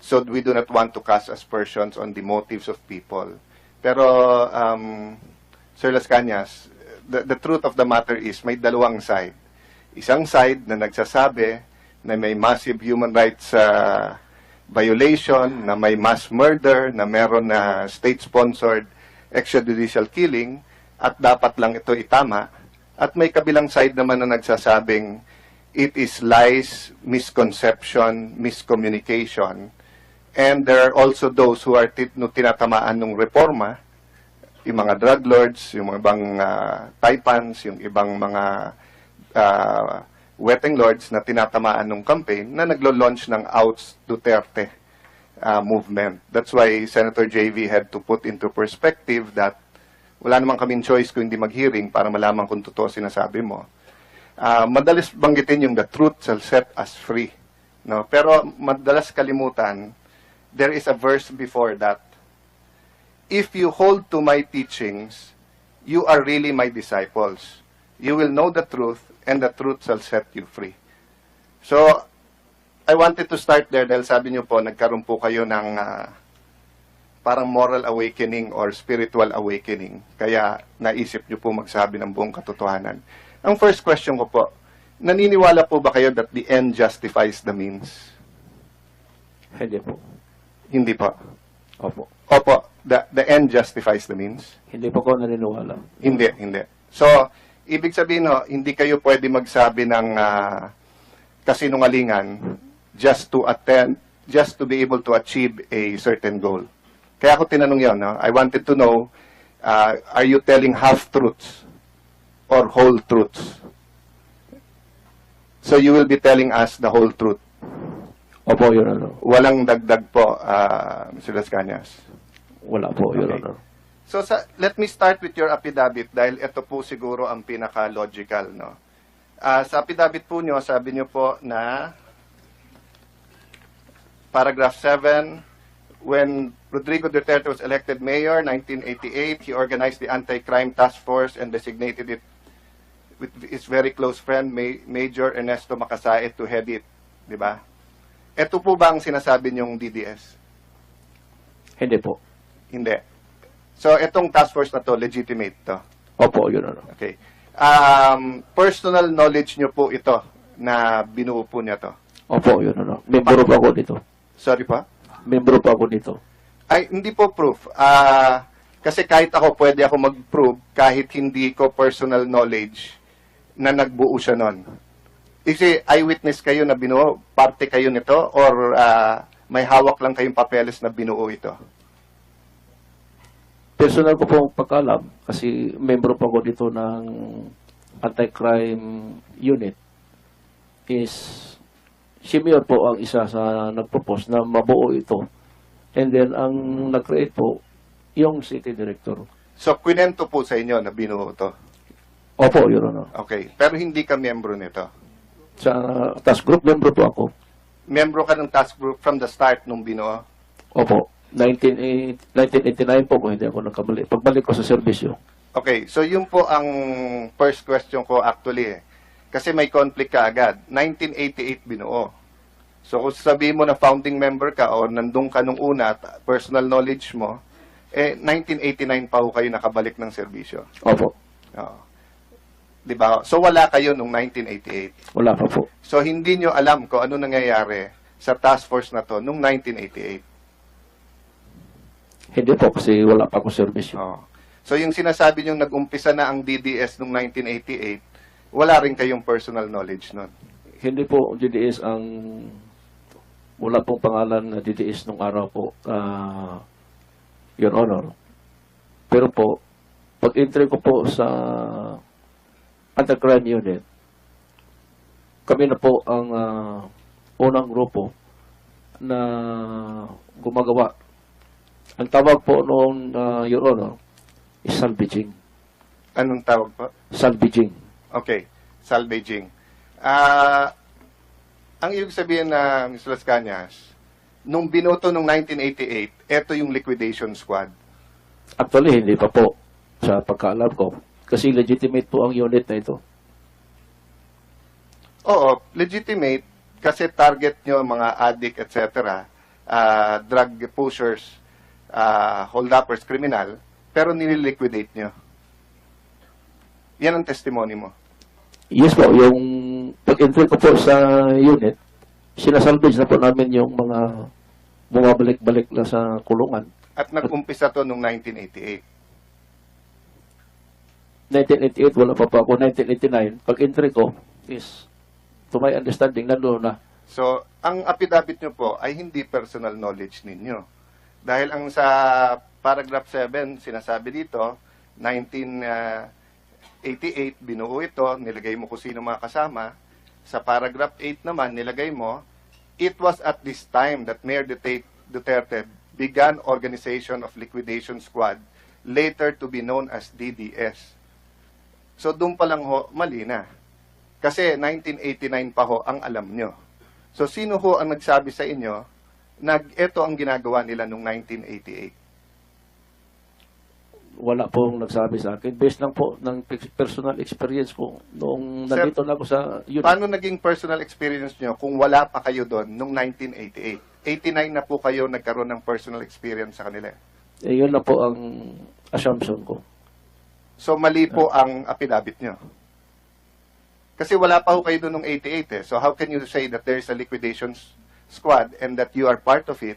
I: So we do not want to cast aspersions on the motives of people. Pero, Sir Las Cañas, the truth of the matter is may dalawang side. Isang side na nagsasabi na may massive human rights violation, na may mass murder, na meron na state-sponsored extrajudicial killing, at dapat lang ito itama. At may kabilang side naman na nagsasabing it is lies, misconception, miscommunication. And there are also those who are tinatamaan ng reforma, yung mga drug lords, yung mga ibang taipans, yung ibang mga wetting lords na tinatamaan ng campaign na naglo-launch ng Outs Duterte movement. That's why Senator JV had to put into perspective that wala naman kaming choice kung hindi mag-hearing para malaman kung totoo sinasabi mo. Madalas banggitin yung the truth shall set us free. No? Pero madalas kalimutan, there is a verse before that. If you hold to my teachings, you are really my disciples. You will know the truth, and the truth shall set you free. So, I wanted to start there dahil sabi niyo po, nagkaroon po kayo ng parang moral awakening or spiritual awakening. Kaya naisip niyo po magsabi ng buong katotohanan. Ang first question ko po, naniniwala po ba kayo that the end justifies the means?
A: Hindi po.
I: Hindi po.
A: Opo.
I: Opo, the end justifies the means.
A: Hindi po ako naniniwala.
I: Hindi. So, ibig sabihin, no, hindi kayo pwede magsabi ng kasinungalingan just to be able to achieve a certain goal. Kaya ako tinanong yun, no? I wanted to know, are you telling half-truths or whole truths? So you will be telling us the whole truth.
A: Opo, Your Honor.
I: Walang dagdag po, Mr. Las Cañas.
A: Wala po, Your
I: Okay.
A: Honor.
I: So let me start with your affidavit dahil ito po siguro ang pinaka-logical, no? Sa affidavit po nyo, sabi nyo po na paragraph 7, when Rodrigo Duterte was elected mayor, 1988, he organized the Anti-Crime Task Force and designated it with his very close friend, Major Ernesto Macasaet, to head it. Di ba? Ito po ba ang sinasabi nyong DDS?
A: Hindi po.
I: Hindi. So, itong task force na to, legitimate to.
A: Opo, Your Honor.
I: Okay. Personal knowledge nyo po ito na binuo po niya to.
A: Opo, Your Honor. Membro po ako dito.
I: Sorry pa?
A: Membro po ako dito.
I: Ay, hindi po proof. Kasi kahit ako, pwede ako mag-prove kahit hindi ko personal knowledge na nagbuo siya nun. Kasi eyewitness kayo na binuo, parte kayo nito, or may hawak lang kayong papeles na binuo ito?
A: Personal ko po pagkalam kasi membro po ako dito ng anti-crime unit is si Mayor po ang isa sa nagpropose na mabuo ito. And then ang nag-create po yung city director.
I: So, kwento po sa inyo na binuo to.
A: Opo, Your Honor.
I: Okay. Pero hindi ka membro nito.
A: Sa task group, membro po ako.
I: Membro ka ng task group from the start nung binuo?
A: Opo. 1989 po kung hindi ako nagkamali. Pagbalik ko sa serbisyo.
I: Okay, so yun po ang first question ko actually. Kasi may conflict ka agad. 1988 binuo. So kung sabihin mo na founding member ka o nandun ka nung una, personal knowledge mo, 1989 pa ho kayo nakabalik ng serbisyo.
A: Opo.
I: Oo. Diba? So wala kayo nung 1988.
A: Wala pa po.
I: So hindi nyo alam kung ano nangyayari sa task force na to nung 1988.
A: Hindi po kasi wala pa ako serbisyo.
I: Oo. So yung sinasabi nyo nag-umpisa na ang DDS nung 1988, wala rin kayong personal knowledge nun.
A: Hindi po DDS ang wala pong pangalan na DDS nung araw po, Your Honor. Pero po, pag-entry ko po sa anti-crime unit, kami na po ang unang grupo na gumagawa. Ang tawag po noon, Your Honor, is salvaging.
I: Anong tawag po?
A: Salvaging.
I: Okay, salvaging. Ang ibig sabihin na, Mr. Las Cañas, nung binoto nung 1988, ito yung liquidation squad.
A: Actually, hindi pa po sa pagkaalam ko. Kasi legitimate po ang unit na ito.
I: Oo, legitimate kasi target nyo mga addict, etc., drug pushers, hold-uppers, criminal, pero nililiquidate nyo. Yan ang testimony mo.
A: Yes po, yung pag-entry ko po sa unit, sinasalvage na po namin yung mga bumabalik-balik na sa kulungan.
I: At nag-umpisa to nung 1988.
A: 1988, wala pa ako. 1989, pag-entry ko is, to my understanding, nandoon na.
I: So, ang affidavit nyo po ay hindi personal knowledge ninyo. Dahil ang sa paragraph 7, sinasabi dito, 1988, binuo ito, nilagay mo kung sino mga kasama. Sa paragraph 8 naman, nilagay mo, it was at this time that Mayor Duterte began organization of liquidation squad, later to be known as DDS. So, doon pa lang ho, mali na. Kasi 1989 pa ho ang alam nyo. So, sino ho ang nagsabi sa inyo na ito ang ginagawa nila noong 1988?
A: Wala pong nagsabi sa akin. Based lang po ng personal experience ko noong
I: Sir,
A: nandito na ako sa unit.
I: Paano naging personal experience nyo kung wala pa kayo doon noong 1988? 89 na po kayo nagkaroon ng personal experience sa kanila.
A: Yun na po ang assumption ko.
I: So, mali po ang affidavit nyo. Kasi wala pa ho kayo doon noong 88 eh. So, how can you say that there's a liquidation squad and that you are part of it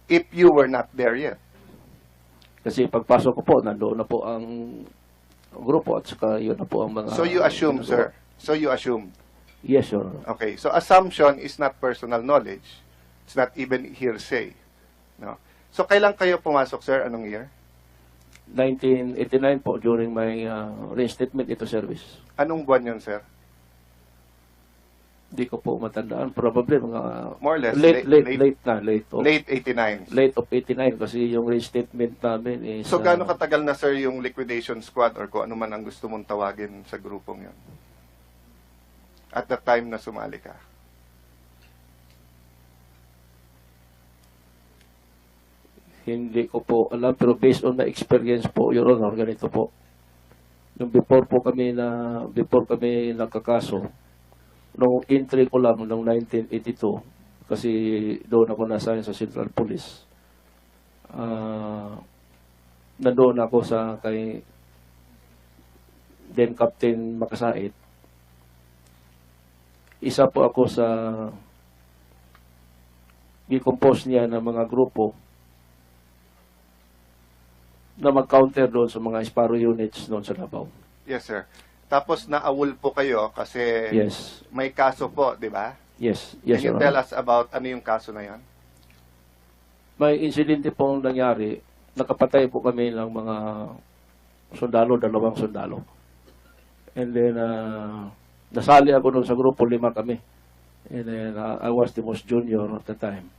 I: if you were not there yet?
A: Kasi pagpasok ko po, nandoon na po ang grupo at saka yun na po ang mga...
I: So you assume, sir. So you assume.
A: Yes, Your Honor.
I: Okay. So assumption is not personal knowledge. It's not even hearsay. No. So kailan kayo pumasok, sir? Anong year?
A: 1989 po, during my reinstatement into service.
I: Anong buwan yun, sir?
A: Hindi ko po matandaan. Probably mga...
I: More or less,
A: Late
I: late
A: na.
I: Late 89.
A: Late of 89 kasi yung reinstatement namin is...
I: So gaano katagal na, sir, yung liquidation squad or kung ano man ang gusto mong tawagin sa grupong yun? At the time na sumali ka?
A: Hindi ko po alam, pero based on my experience po, Your Honor, ganito po. Yung before kami nagkakaso, nung entry ko lang noong 1982, kasi doon ako nasa sa Central Police, nandoon ako sa kay then Captain Makasait. Isa po ako sa i-compose niya ng mga grupo na mag-counter doon sa mga Sparrow units doon sa Davao.
I: Yes, sir. Tapos naawol po kayo kasi
A: Yes.
I: may kaso po, di ba?
A: Yes,
I: Can you
A: Your
I: tell
A: Honor.
I: us about ano yung kaso na yon?
A: May insidente pong nangyari. Nakapatay po kami ng mga sundalo, 2 sundalo. And then, nasali ako doon sa grupo, 5 kami. And then, I was the most junior at the time.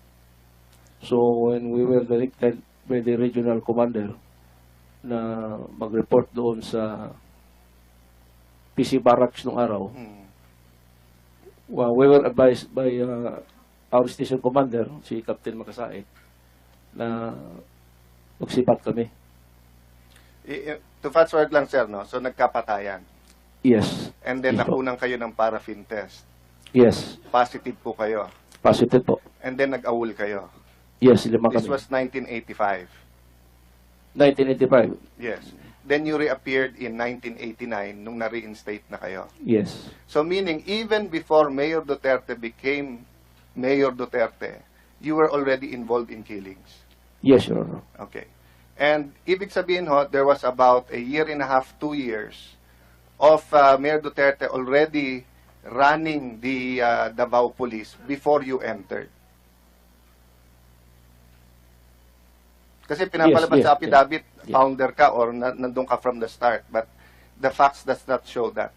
A: So, when we were directed by the regional commander na mag-report doon sa PC Barracks nung araw, well, we were advised by our station commander, si Captain Makasait, na magsipat kami.
I: To fast forward lang, sir, no? So nagkapatayan.
A: Yes.
I: And then
A: Yes po.
I: nakunan kayo ng paraffin test.
A: Yes.
I: Positive po kayo.
A: Positive po.
I: And then nag-awol kayo.
A: Yes, 5
I: This
A: kami.
I: was 1985.
A: 1985.
I: Yes. Then you reappeared in 1989 nung na-reinstate na kayo.
A: Yes.
I: So meaning, even before Mayor Duterte became Mayor Duterte, you were already involved in killings.
A: Yes, Your Honor.
I: Okay. And ibig sabihin ho, there was about a year and a half, 2 years of Mayor Duterte already running the Davao Police before you entered. Kasi pinapalabas
A: Yes,
I: sa
A: yes,
I: affidavit,
A: yes.
I: founder ka or nandun ka from the start. But the facts does not show that.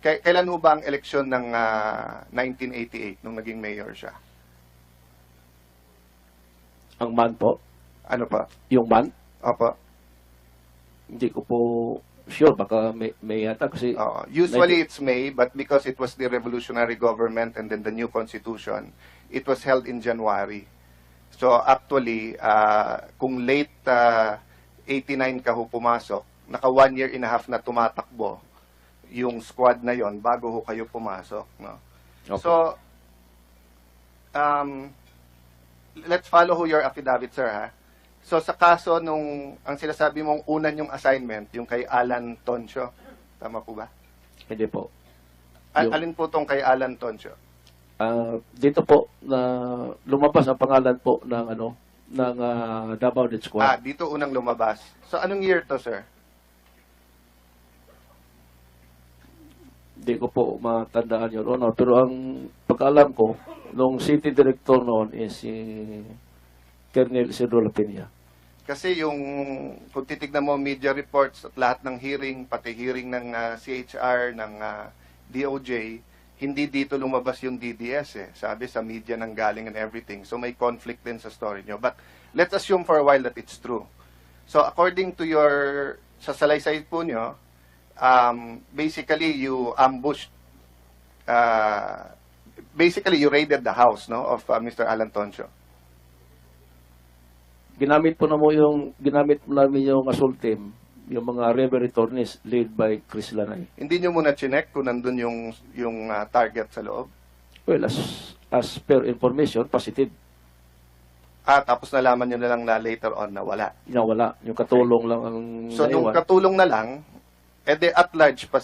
I: Kailan ho ba ang eleksyon ng 1988 nung naging mayor siya?
A: Ang man po.
I: Ano pa?
A: Yung man,
I: Opo.
A: hindi ko po sure. Baka may yata kasi...
I: Usually it's May, but because it was the revolutionary government and then the new constitution, it was held in January. So actually, kung late 89 ka ho pumasok, naka 1 year and a half na tumatakbo yung squad na yon bago ho kayo pumasok. No?
A: Okay.
I: So, let's follow ho your affidavit, sir, ha? So sa kaso nung, ang sinasabi mong unan yung assignment, yung kay Alan Toncio, tama po ba?
A: Hindi po. Yung-
I: Alin po tong kay Alan Toncio?
A: Dito po, na lumabas ang pangalan po ng Davao Death Squad.
I: Dito unang lumabas. So anong year to, sir?
A: Hindi ko po matandaan, Your Honor. Pero ang pagkaalam ko, nung city director noon is si Colonel Isidro Lapina.
I: Kasi yung, kung titignan mo media reports at lahat ng hearing, pati hearing ng CHR, ng DOJ, hindi dito lumabas yung DDS eh. Sabi sa media nang galing and everything. So may conflict din sa story nyo. But let's assume for a while that it's true. So according to your, sa salaysay po nyo, basically you ambushed, basically you raided the house, no, of Mr. Alan Toncio.
A: Ginamit po namin yung assault team, yung mga river attorneys led by Chris Lanay.
I: Hindi nyo muna chinek kung nandun yung target sa loob?
A: Well, as per information, positive.
I: Tapos nalaman nyo na lang na later on na wala.
A: Wala. Yung katulong lang ang
I: So, nung
A: naiwan.
I: katulong na lang, edi at large pa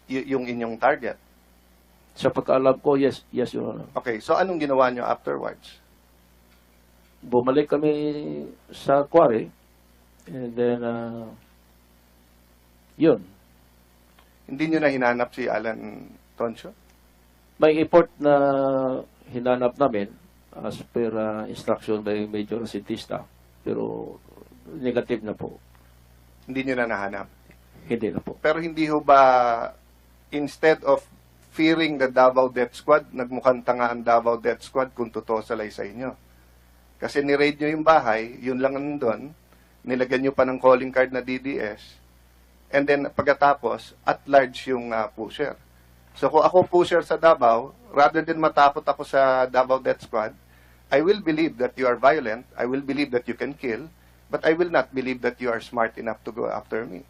I: yung inyong target.
A: Sa pagkaalam ko, yes, Your Honor.
I: Okay, so anong ginawa nyo afterwards?
A: bumalik kami sa quarry, and then, yun,
I: Hindi nyo na hinanap si Alan Toncio?
A: may effort na hinanap namin as per instruction by Major Sintista, pero negative na po.
I: Hindi nyo na nahanap?
A: Hindi na po.
I: Pero hindi ho ba, instead of fearing the Davao Death Squad, nagmukhang tanga ang Davao Death Squad kung totoo sa laysay nyo? Kasi ni-raid nyo yung bahay, yun lang nandun, nilagyan nyo pa ng calling card na DDS, and then pagkatapos, at large yung pusher. So kung ako pusher sa Davao, rather than matakot ako sa Davao Death Squad, I will believe that you are violent, I will believe that you can kill, but I will not believe that you are smart enough to go after me.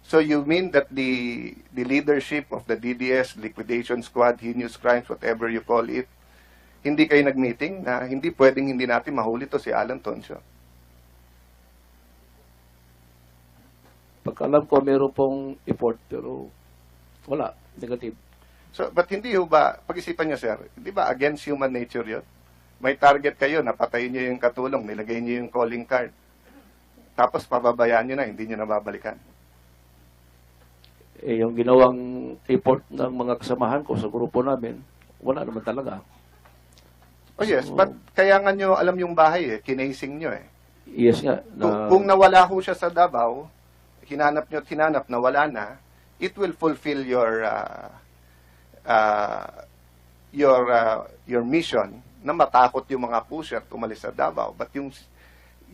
I: So you mean that the leadership of the DDS, liquidation squad, heinous crimes, whatever you call it, hindi kayo nag-meeting na hindi pwedeng hindi natin mahuli to si Alan Toncio?
A: Pagkalam ko, meron pong effort, pero wala, negative.
I: So, but hindi ho ba, pag-isipan nyo sir, hindi ba against human nature yun? May target kayo, napatayin nyo yung katulong, nilagay nyo yung calling card. Tapos pababayaan nyo na, hindi nyo nababalikan.
A: Eh, yung ginawang effort ng mga kasamahan ko sa grupo namin, wala naman talaga.
I: Oh yes,
A: So,
I: but kaya nga nyo alam yung bahay kinasing nyo eh.
A: yes nga.
I: Kung nawala ho siya sa Davao, hinanap nyo at hinanap na wala na, it will fulfill your mission na matakot yung mga pusher at umalis sa Davao. But yung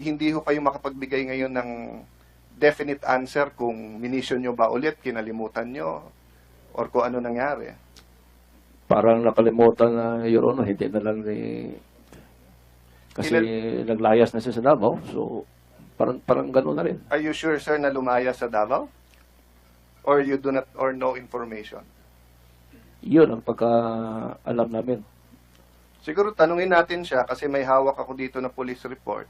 I: hindi ho kayo makapagbigay ngayon ng definite answer kung minisyon nyo ba ulit, kinalimutan nyo, or kung ano nangyari.
A: Parang nakalimutan na, Your Honor, hindi na lang kasi naglayas na siya sa Davao, so parang gano'n na rin.
I: Are you sure, sir, na lumaya sa Davao? Or you do not, or no information?
A: Yun ang pagka-alam namin.
I: Siguro tanungin natin siya kasi may hawak ako dito na police report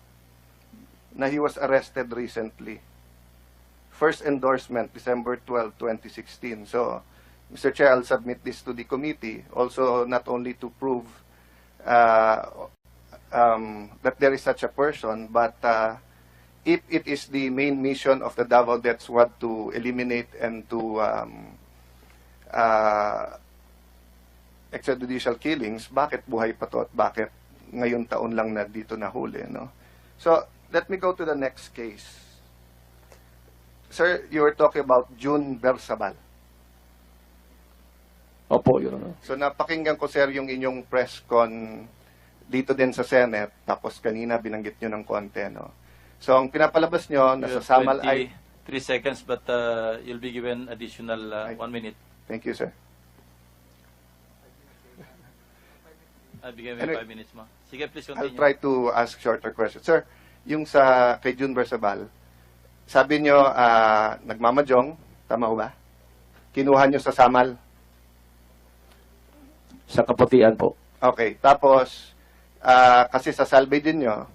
I: na he was arrested recently. First endorsement, December 12, 2016. So, Mr. Chair, I'll submit this to the committee, also not only to prove that there is such a person, but if it is the main mission of the Davao Death Squad to eliminate and to extrajudicial killings, bakit buhay pa to at bakit ngayong taon lang na dito nahuli, no? So, let me go to the next case. Sir, you were talking about June Bersabal.
A: Opo, Your Honor.
I: So, napakinggan ko, sir, yung inyong press con dito din sa Senate, tapos kanina binanggit nyo ng konti, no? So, ang pinapalabas nyo,
C: You
I: nasa
C: have
I: Samal ay...
C: 3 seconds, but you'll be given additional 1 minute.
I: Thank you, sir.
C: I'll be given
I: Anyway,
C: 5 minutes mo. Sige, please
I: I'll
C: continue.
I: try to ask shorter questions. Sir, yung sa kay June Bersabal, sabi nyo, nagmamajong, tama ho ba? Kinuha nyo sa Samal.
A: Sa Kaputian po.
I: Okay, tapos, kasi sa salvage din nyo,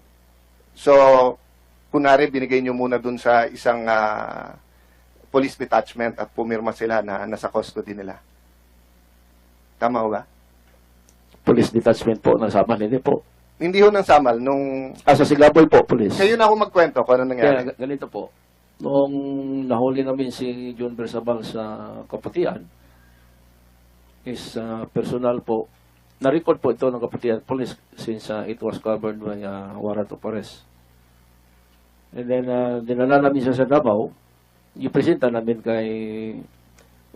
I: so, kunwari, binigay nyo muna dun sa isang police detachment at pumirma sila na nasa custody nila. Tama ho ba?
A: Police detachment po ng Samal, hindi po.
I: Hindi ho ng Samal, nung...
A: Sa Sigaboy po, police.
I: Kayo na ho magkwento kung ano nangyari.
A: Kaya ganito po, noong nahuli namin si John Bersabal sa Kaputian, is personal po, na-record po ito ng Kaputian Police since it was covered by warrant of arrest. And then, dinala namin siya sa Davao, ipresenta namin kay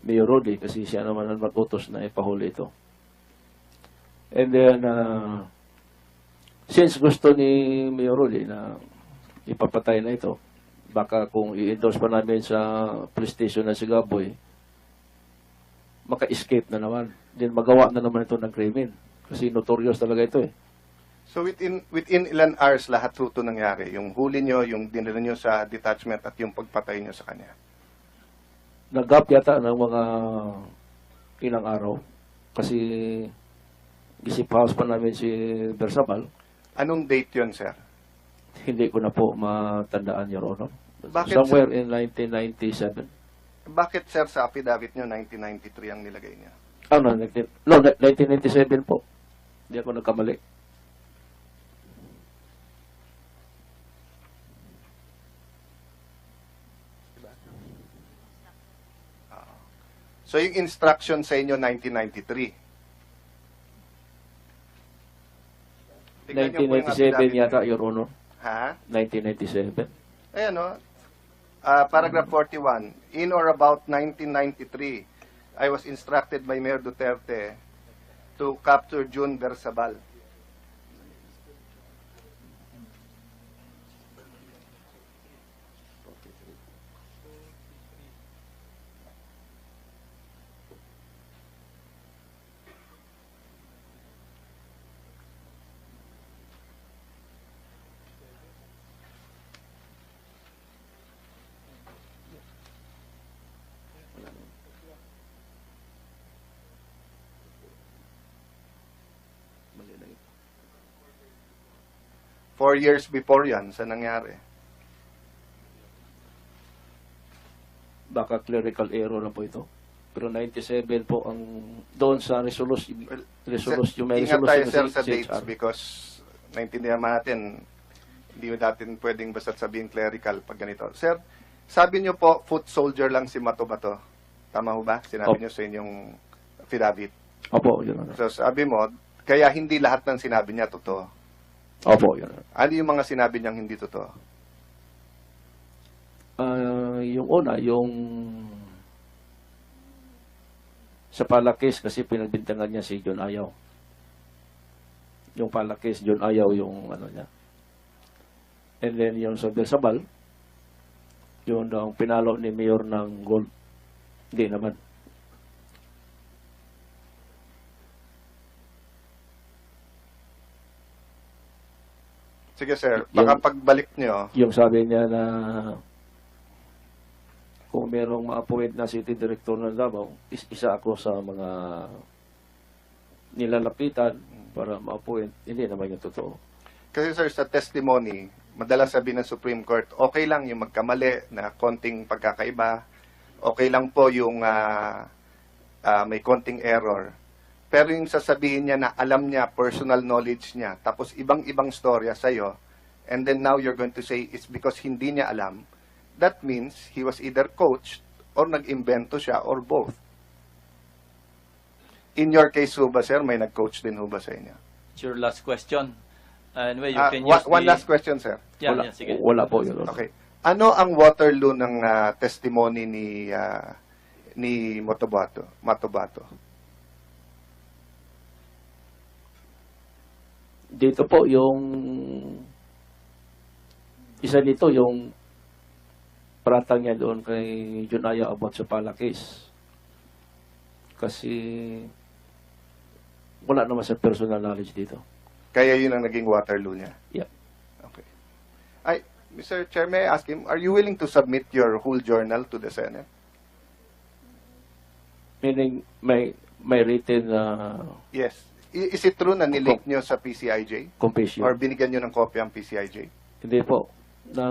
A: Mayor Rodi kasi siya naman ang mag-utos na ipahuli ito. And then, since gusto ni Mayor Rodi na ipapatay na ito, baka kung i-endorse pa namin sa police station na Sigaboy, maka-escape na naman. Then magawa na naman ito ng krimen. Kasi notorious talaga ito eh.
I: So within ilan hours lahat ito nangyari? Yung huli nyo, yung dinala nyo sa detachment at yung pagpatay nyo sa kanya?
A: Nag-gap yata ng mga ilang araw. Kasi isip house pa namin si Bersabal.
I: Anong date yun, sir?
A: Hindi ko na po matandaan, Your Honor.
I: Bakit,
A: Somewhere in 1997.
I: Bakit, sir, sa affidavit nyo, 1993 ang nilagay niya?
A: No, 1997 po. Hindi ako nagkamali.
I: So yung instruction sa inyo, 1993. Tingnan niyo po yung
A: 1997
I: affidavit.
A: yata, Your Honor.
I: Ha?
A: 1997.
I: Ayan o. Paragraph 41. In or about 1993, I was instructed by Mayor Duterte to capture June Bersabal. Four years before yan, sa nangyari.
A: Baka clerical error na po ito. Pero 97 po ang doon sa resolution, may
I: Ingat tayo, sir,
A: resolution
I: sa
A: sa
I: dates
A: CHR.
I: because naintindihan natin, hindi natin pwedeng basta sabihin clerical pag ganito. Sir, sabi niyo po, foot soldier lang si Matobato. Tama ho ba? Sinabi
A: Opo.
I: niyo sa inyong affidavit.
A: Opo, Your Honor.
I: So sabi mo, kaya hindi lahat ng sinabi niya totoo.
A: Opo, Your Honor.
I: Ano yung mga sinabi niyang hindi totoo?
A: Yung una, yung sa palakis kasi pinagbintangan niya si John Ayaw. Yung palakis, John Ayaw yung ano niya. And then yung sa Bersabal, yung daw pinalo ni Mayor ng gold. Hindi naman.
I: Sige, sir. Baka
A: Yung-
I: pagbalik niyo,
A: Yung sabi niya na kung merong ma-appoint na city director ng Davao, isa ako sa mga nilalapitan para ma-appoint. Hindi naman yung totoo.
I: kasi sir, sa testimony, madalas sabi ng Supreme Court, okay lang yung magkamali na konting pagkakaiba, okay lang po yung may konting error. Pero yung sasabihin niya na alam niya, personal knowledge niya, tapos ibang-ibang storya sa'yo, and then now you're going to say it's because hindi niya alam, that means he was either coached or nag-imbento siya or both. In your case, ho ba, sir, may nag-coach din ho ba sa inyo?
C: It's your last question. Anyway, you can use
I: One
C: the...
I: last question, sir.
C: Yeah,
A: Wala,
C: yeah, sige.
A: wala po yun.
I: Okay. Ano ang Waterloo ng testimony ni Matobato?
A: Dito po yung isa dito yung pratang niya doon kay Junaya about sa palakis. Kasi wala naman sa personal knowledge dito.
I: Kaya yun ang naging Waterloo niya.
A: Yeah.
I: Okay. Mr. Chair, may I ask him, are you willing to submit your whole journal to the Senate?
A: Meaning may written
I: Yes. Is it true na nilink nyo sa PCIJ?
A: confession.
I: Or binigyan nyo ng kopya ang PCIJ?
A: Hindi po. Na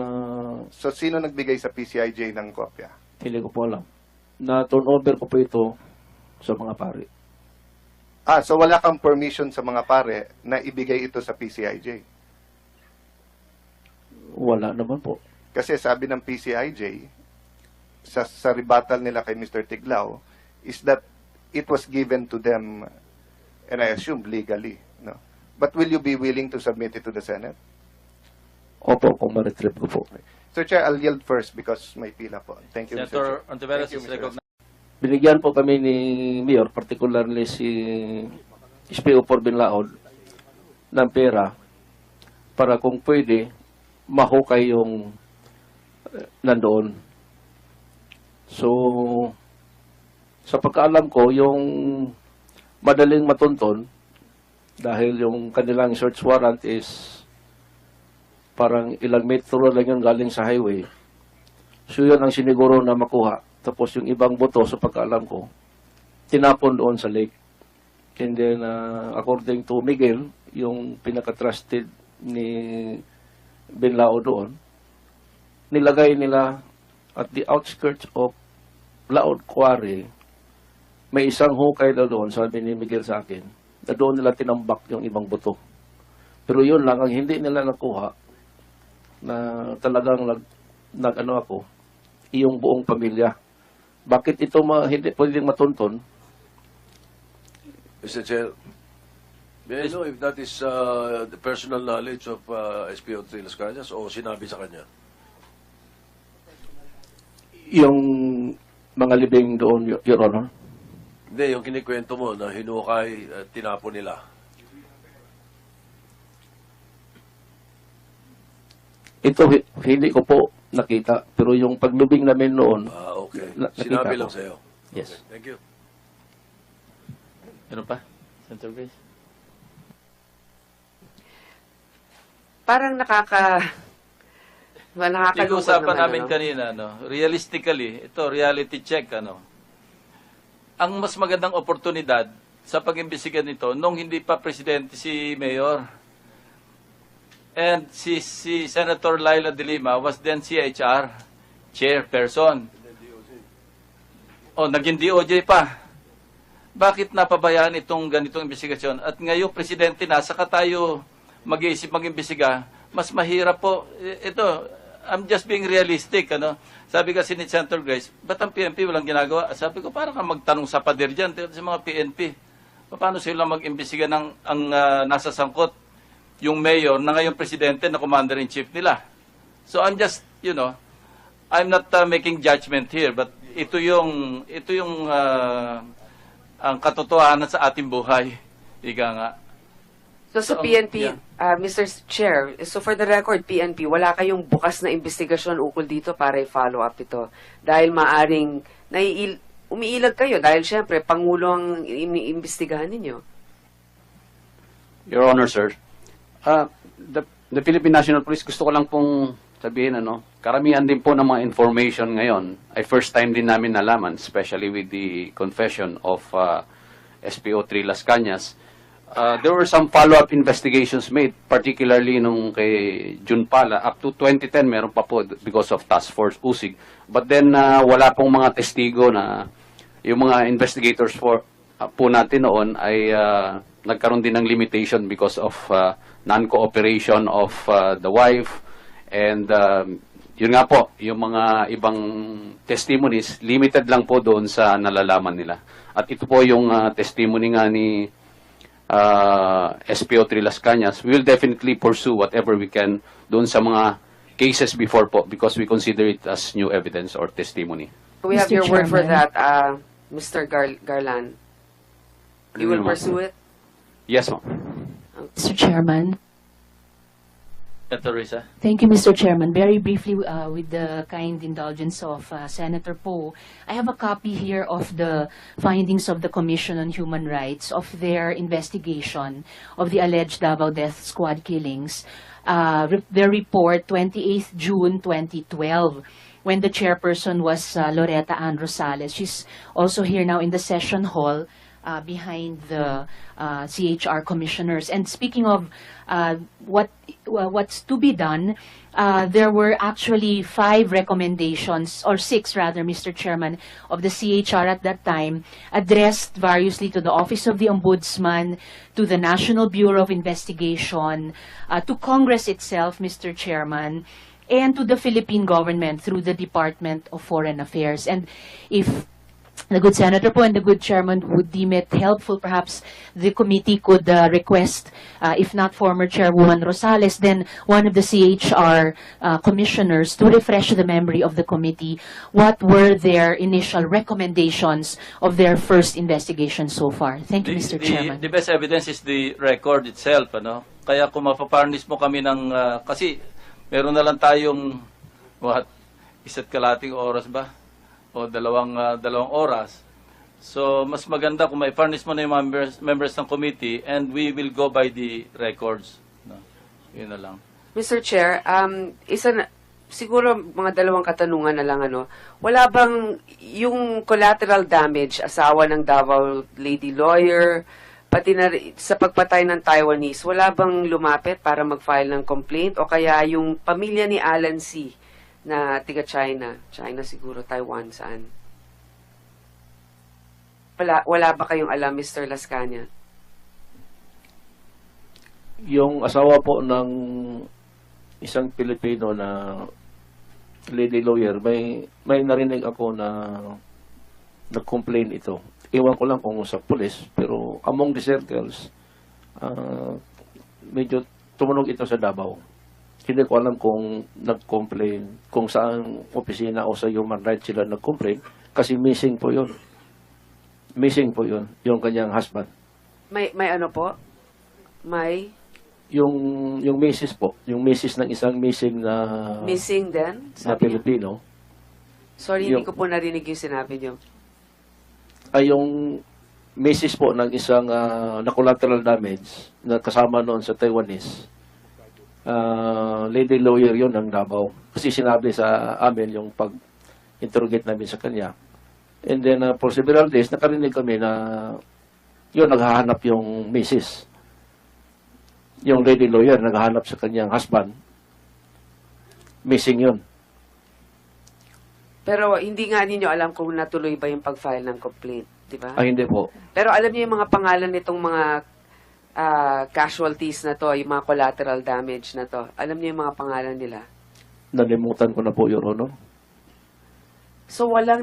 I: So, sino nagbigay sa PCIJ ng kopya?
A: hindi ko po alam. Na turn over ko po ito sa mga pari.
I: So wala kang permission sa mga pare na ibigay ito sa PCIJ?
A: Wala naman po.
I: Kasi sabi ng PCIJ, sa rebuttal nila kay Mr. Tiglao, is that it was given to them, and I assume legally. No? But will you be willing to submit it to the Senate?
A: Opo, kung ma-retrieve ko po.
I: Sir Chair, I'll yield first because may pila po. Thank you, Mr. Chair.
C: Senator Ontiveros
I: Thank you,
C: is
I: Mr.
C: recognized.
A: Binigyan po kami ni Mayor, particularly si SPO4 Binlaod, ng pera para kung pwede, mahukay yung nandoon. So, sa pagkaalam ko, yung madaling matunton, dahil yung kanilang search warrant is parang ilang metro lang yun galing sa highway. So, yun ang siniguro na makuha. Tapos yung ibang boto, sa pagkaalam ko, tinapon doon sa lake. And then, according to Miguel, yung pinaka-trusted ni Binlao doon, nilagay nila at the outskirts of Laod Quarry, may isang hukay na doon, sabi ni Miguel sa akin, na doon nila tinambak yung ibang boto. Pero yun lang, ang hindi nila nakuha, na talagang nag-ano ako, yung buong pamilya Bakit ito hindi pwedeng matunton?
B: Mr. Chair, may I know if that is the personal knowledge of SPO3 Las Cañas o sinabi sa kanya?
A: Yung mga libing doon, Your Honor?
B: Hindi, yung kinikwento mo na hinukay at tinapon nila.
A: Ito, hindi ko po nakita. Pero yung paglubing namin noon,
B: Ah, okay.
A: Nakita
B: Sinabi
A: ko.
B: lang sa'yo.
A: yes.
B: Okay, thank you.
C: Ano pa? Senator Grace?
D: Parang nakakalungkot
C: Pinag-uusapan
D: naman,
C: namin
D: ano?
C: kanina, realistically, ito, reality check, ang mas magandang oportunidad sa pag-imbestiga nito nung hindi pa presidente si Mayor. And si Senator Laila de Lima was then CHR chairperson. O, naging DOJ pa. Bakit napabayaan itong ganitong investigasyon? At ngayong presidente na, saka tayo mag-iisip mag-imbestiga, mas mahirap po. Ito, I'm just being realistic, Sabi kasi ni Senator Grace, ba't ang PNP walang ginagawa? Sabi ko, parang kang magtanong sa pader dyan, sa mga PNP. Paano sila mag-imbestiga ng nasa sangkot? Yung mayor na ngayong presidente na commander-in-chief nila. So I'm just, I'm not making judgment here, but ito yung ang katotohanan sa ating buhay. Ika nga.
D: So sa
C: So,
D: PNP,
C: yeah.
D: Mr. Chair, so for the record, PNP, wala kayong bukas na investigasyon ukol dito para i-follow up ito. Dahil maaring umiilag kayo dahil syempre, Pangulo ang iniimbestigahan ninyo.
E: Your Honor, sir, the Philippine National Police, gusto ko lang pong sabihin, karamihan din po ng mga information ngayon ay first time din namin nalaman, especially with the confession of SPO3 Las Cañas. There were some follow-up investigations made, particularly nung kay Jun Pala. Up to 2010, meron pa po because of Task Force Usig. But then, wala pong mga testigo na yung mga investigators po natin noon ay nagkaroon din ng limitation because of non-cooperation of the wife. And yun nga po, yung mga ibang testimonies, limited lang po doon sa nalalaman nila. At ito po yung testimony nga ni SPO3 Las Cañas. We will definitely pursue whatever we can doon sa mga cases before po because we consider it as new evidence or testimony.
D: We have
F: Mr.
D: your word for
F: Chairman.
D: that, Mr. Garland. You will pursue it?
E: Yes, ma'am.
F: Mr. Chairman.
C: Senator Risa?
F: Thank you, Mr. Chairman. Very briefly, with the kind indulgence of Senator Poe, I have a copy here of the findings of the Commission on Human Rights of their investigation of the alleged Davao Death Squad killings. Their report, 28th June 2012, when the chairperson was Loretta Ann Rosales. She's also here now in the session hall behind the CHR commissioners. And speaking of what's to be done, there were actually 5 recommendations, or 6 rather, Mr. Chairman, of the CHR at that time, addressed variously to the Office of the Ombudsman, to the National Bureau of Investigation, to Congress itself, Mr. Chairman, and to the Philippine government through the Department of Foreign Affairs. And if the good Senator po and the good Chairman would deem it helpful, perhaps the committee could request, if not former Chairwoman Rosales, then one of the CHR commissioners to refresh the memory of the committee. What were their initial recommendations of their first investigation so far? Thank you, Mr. Chairman.
C: The best evidence is the record itself, Kaya kung mapaparnish mo kami ng, kasi meron na lang tayong, isa't kalating oras ba? O dalawang oras. So, mas maganda kung may furnish mo na yung members ng committee and we will go by the records. Yun na lang.
D: Mr. Chair, siguro mga dalawang katanungan na lang, wala bang yung collateral damage, asawa ng Davao lady lawyer, pati na sa pagpatay ng Taiwanese, wala bang lumapit para mag-file ng complaint? O kaya yung pamilya ni Alan C., na tiga China siguro, Taiwan, saan? Wala ba kayong alam, Mr. Las Cañas?
A: Yung asawa po ng isang Pilipino na lady lawyer, may narinig ako na nag-complain ito. Iwan ko lang kung sa pulis, pero among the circles, medyo tumunog ito sa Davao. Hindi ko alam kung nag-complain, kung saan opisina o sa human rights sila nag-complain, kasi missing po yun. Missing po yun, yung kanyang husband.
D: May ano po? May
A: Yung misis po, yung misis ng isang missing na,
D: missing din?
A: na
D: Sabi niya.
A: Pilipino,
D: Sorry, hindi
A: Yung-
D: ko po narinig yung sinabi niyo.
A: ay yung misis po ng isang na collateral damage na kasama noon sa Taiwanese. Lady lawyer yun ng Davao. Kasi sinabi sa amin yung pag-interrogate namin sa kanya. And then for several days, nakarinig kami na yun, naghahanap yung misis. Yung lady lawyer, naghahanap sa kanyang husband. Missing yun.
D: Pero hindi nga ninyo alam kung natuloy ba yung pag-file ng complaint, di ba?
A: Ay, hindi po.
D: Pero alam niyo yung mga pangalan nitong mga casualties na to, yung mga collateral damage na to. Alam niyo yung mga pangalan nila?
A: Nalimutan ko na po, Your Honor.
D: So walang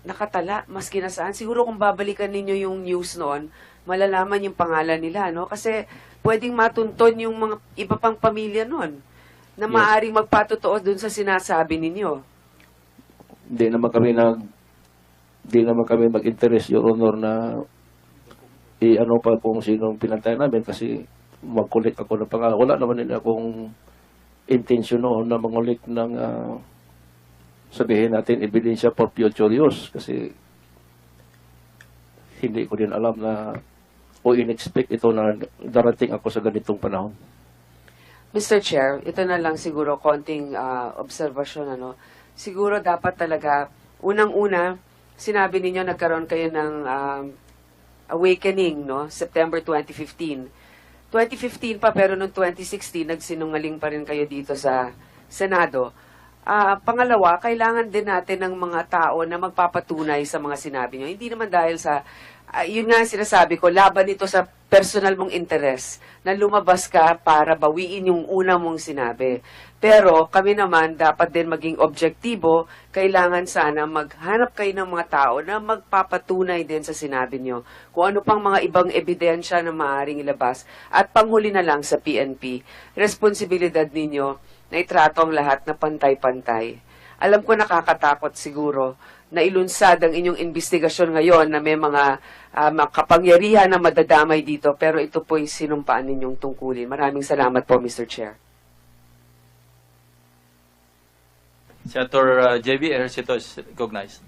D: nakatala, maski na saan. Siguro kung babalikan ninyo yung news noon, malalaman yung pangalan nila, no? Kasi pwedeng matunton yung mga iba pang pamilya noon na
A: Yes.
D: maaaring magpatotoo dun sa sinasabi ninyo.
A: Hindi naman kami mag-interest, Your Honor, na ano pa kung sinong pinantay namin kasi mag-collect ako ng pangalan. Wala naman nila akong intention noon na mag-collect ng sabihin natin ebidensya for future use kasi hindi ko din alam na o in-expect ito na darating ako sa ganitong panahon.
D: Mr. Chair, ito na lang siguro konting obserbasyon, ano. Siguro dapat talaga, unang-una, sinabi ninyo nagkaroon kayo ng awakening, no? September 2015. 2015 pa, pero noong 2016, nagsinungaling pa rin kayo dito sa Senado. Pangalawa, kailangan din natin ng mga tao na magpapatunay sa mga sinabi nyo. Hindi naman dahil sa, yun nga sinasabi ko, laban ito sa personal mong interes na lumabas ka para bawiin yung una mong sinabi. Pero kami naman dapat din maging objektibo, kailangan sana maghanap kayo ng mga tao na magpapatunay din sa sinabi nyo. Kung ano pang mga ibang ebidensya na maaaring ilabas. At panghuli na lang sa PNP, responsibilidad ninyo na itrato ang lahat na pantay-pantay. Alam ko nakakatakot siguro na ilunsad ang inyong investigasyon ngayon na may mga kapangyarihan na madadamay dito, pero ito po'y sinumpaan ninyong tungkulin. Maraming salamat po, Mr. Chair.
C: Senator JV Ejercito is recognized.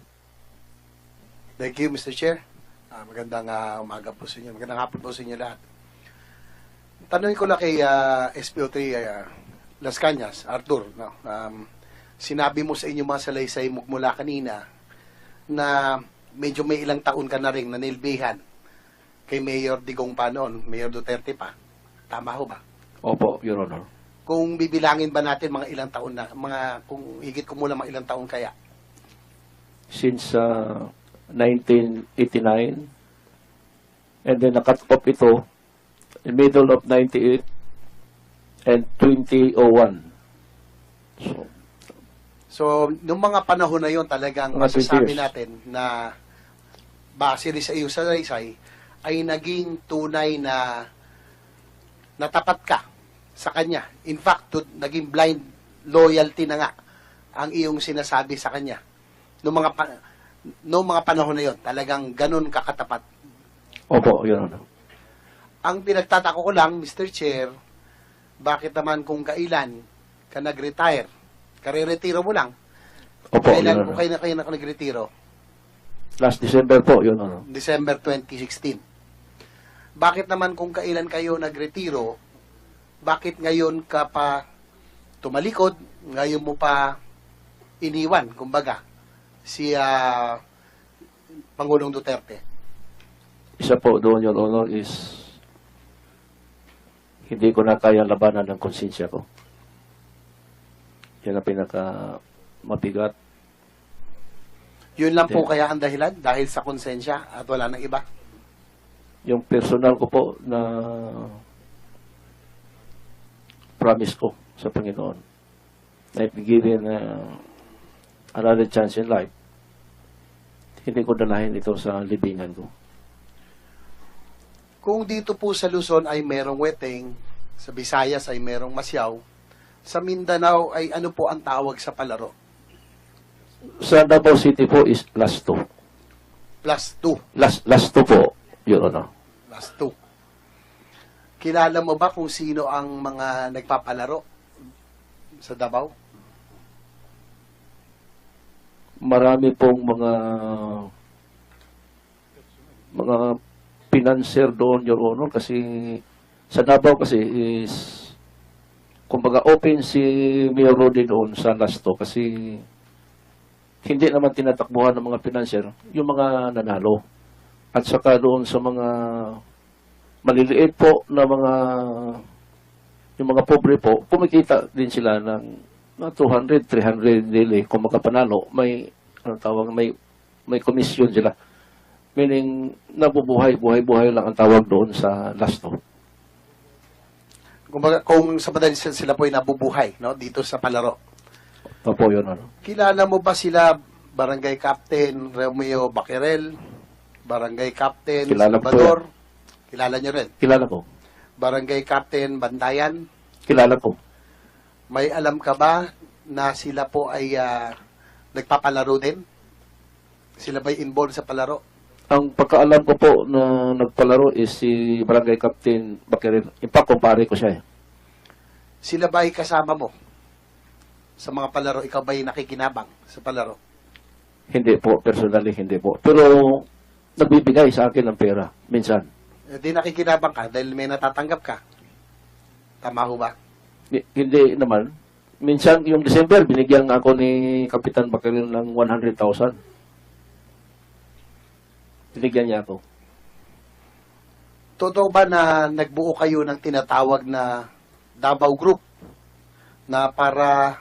G: Thank you, Mr. Chair. Magandang umaga po sa inyo. Magandang hapon po sa inyo lahat. Tanungin ko lang kay SPO3 Las Cañas, Arthur. No? Sinabi mo sa inyo mga salaysay mula kanina na medyo may ilang taon ka na rin nanilbihan kay Mayor Digong pa noon, Mayor Duterte pa. Tama ho ba?
A: Opo, Your Honor.
G: Kung bibilangin ba natin mga ilang taon na, kung higit kumulang mga ilang taon kaya?
A: Since 1989, and then na-cut off ito in middle of 98 and 2001.
G: So, nung mga panahon na yon talagang
A: Mga 20
G: masasabi
A: years.
G: natin na base rin sa iyo sa salaysay ay naging tunay na natapat ka sa kanya. In fact, naging blind loyalty na nga ang iyong sinasabi sa kanya. Nung mga panahon na yon talagang ganun kakatapat.
A: Opo, Your Honor.
G: Ang pinagtatako ko lang, Mr. Chair, bakit naman kung kailan ka nag-retire? Kare-retiro mo lang.
A: Opo,
G: Kailan
A: Your
G: kung
A: Honor.
G: kayo nag-retiro?
A: Last December po, Your Honor.
G: December 2016. Bakit naman kung kailan kayo nagretiro, bakit ngayon ka pa tumalikod, ngayon mo pa iniwan, kumbaga, si Pangulong Duterte?
A: Isa po doon, Your Honor, is hindi ko na kaya labanan ng konsensya ko. Yan ang pinaka mabigat.
G: Yun lang po
A: Yeah.
G: kaya ang dahilan, dahil sa konsensya at wala nang iba?
A: Yung personal ko po na promise ko sa Panginoon na if given another chance in life, hindi ko dalahin ito sa libingan ko.
G: Kung dito po sa Luzon ay merong weteng, sa Visayas ay merong masyaw, sa Mindanao ay ano po ang tawag sa palaro?
A: Sa Davao City po is last 2.
G: Plus 2.
A: Last 2 po, Your Honor.
G: Plus 2. Kilala mo ba kung sino ang mga nagpapalaro sa Davao?
A: Marami pong mga financer doon, Your Honor, kasi sa Davao kasi is kumbaga open si Mayor Rudy doon sa last 2 kasi hindi naman tinatakbuhan ng mga financer yung mga nanalo. At saka doon sa mga maliliit po na yung mga pobre po, kumikita din sila ng 200, 300 daily. Kung makapanalo, may komisyon sila. Meaning, buhay-buhay lang ang tawag doon sa last 2.
G: Kung sa madaling sila po ay nabubuhay, no, dito sa palaro.
A: Opo, yun, ano.
G: Kilala mo ba sila Barangay Captain Romeo Baquerel, Barangay Captain
A: Kilala ko
G: Salvador? Kilala nyo rin.
A: Kilala ko.
G: Barangay Captain Bandayan?
A: Kilala ko.
G: May alam ka ba na sila po ay nagpapalaro din? Sila ba'y involved sa palaro?
A: Ang pagkaalam ko po na nagpalaro is si Barangay Captain Baquerel. In fact, kumpare ko siya eh.
G: Sila ba ay kasama mo sa mga palaro? Ikaw ba ay nakikinabang sa palaro?
A: Hindi po, personally hindi po. Pero nagbibigay sa akin ng pera, minsan.
G: Di nakikinabang ka dahil may natatanggap ka. Tama ho ba?
A: Hindi naman. Minsan, yung December, binigyan ako ni Kapitan Baquerel ng 100,000. Binigyan niya ako.
G: Totoo ba na nagbuo kayo ng tinatawag na Davao Group na para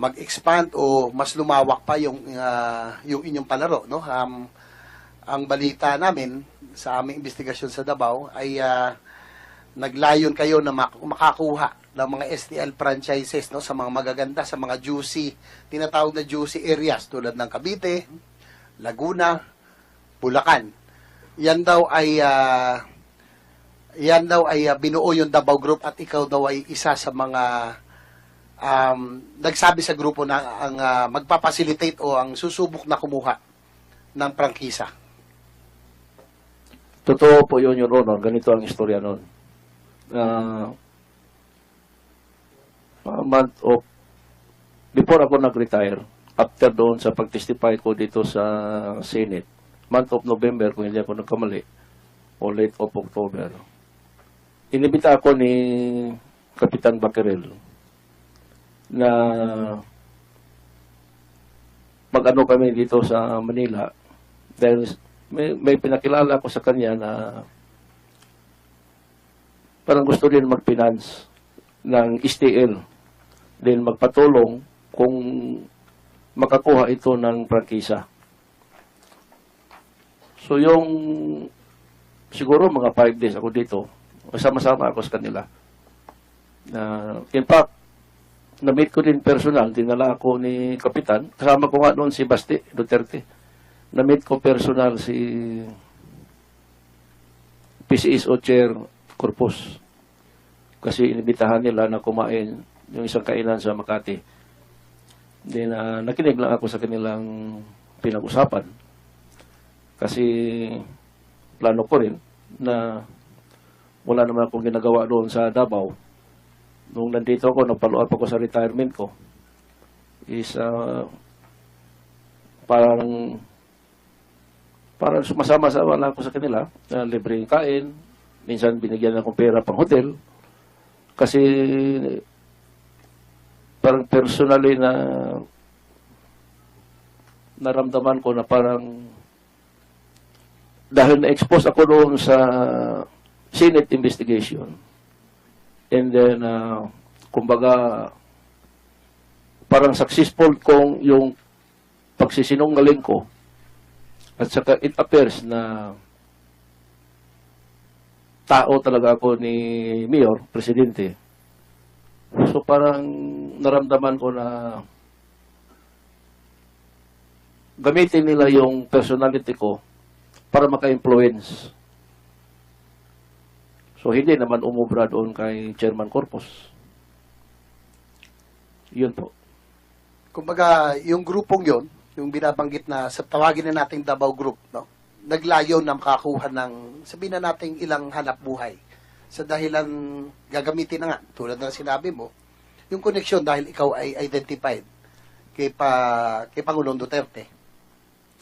G: mag-expand o mas lumawak pa yung inyong palaro, no? Ang balita namin sa aming investigasyon sa Davao ay naglayon kayo na makakuha ng mga STL franchises, no, sa mga magaganda, sa mga juicy, tinatawag na juicy areas tulad ng Cavite, Laguna, Bulacan. Yan daw ay binuo yung Davao Group at ikaw daw ay isa sa mga nagsabi sa grupo na ang magpapacilitate o ang susubok na kumuha ng prangkisa.
A: Totoo po yun, Your Honor. Ganito ang istorya nun. Before ako nag-retire, after doon sa pag-testify ko dito sa Senate, month of November, kung hindi ako nagkamali, o late of October, inibita ako ni Kapitan Baquerel na mag-ano kami dito sa Manila dahil may pinakilala ko sa kanya na parang gusto din mag-finance ng STL din magpatulong kung makakuha ito ng prangkisa. So yung siguro mga 5 days ako dito, sama-sama ako sa kanila. In fact, na-meet ko din personal, dinala ako ni Kapitan, kasama ko nga noon si Basti Duterte. Na-meet ko personal si PCSO Chair Corpus. Kasi inibitahan nila na kumain yung isang kainan sa Makati. Then, nakinig lang ako sa kanilang pinag-usapan. Kasi plano ko rin na wala naman akong ginagawa doon sa Davao. Nung nandito ako, nag-follow up ako sa retirement ko. Is parang sumasama-sama lang ako sa kanila. Libreng kain. Minsan binigyan akong pera pang hotel. Kasi parang personally na naramdaman ko na parang dahil na-expose ako doon sa Senate investigation. And then, kumbaga, parang successful kong yung pagsisinungaling ko. At saka it appears na tao talaga ako ni Mayor, Presidente. So parang naramdaman ko na gamitin nila yung personality ko para maka-influence. So, hindi naman umubra doon kay Chairman Corpus. Yun po.
G: Kumbaga, yung grupong yon, yung binabanggit na sa tawagin na nating Davao Group, no? Naglayo na makakuha ng, sabihin na nating ilang hanap buhay. Sa dahilan, gagamitin na nga, tulad na sinabi mo, yung koneksyon dahil ikaw ay identified kay Pangulong Duterte.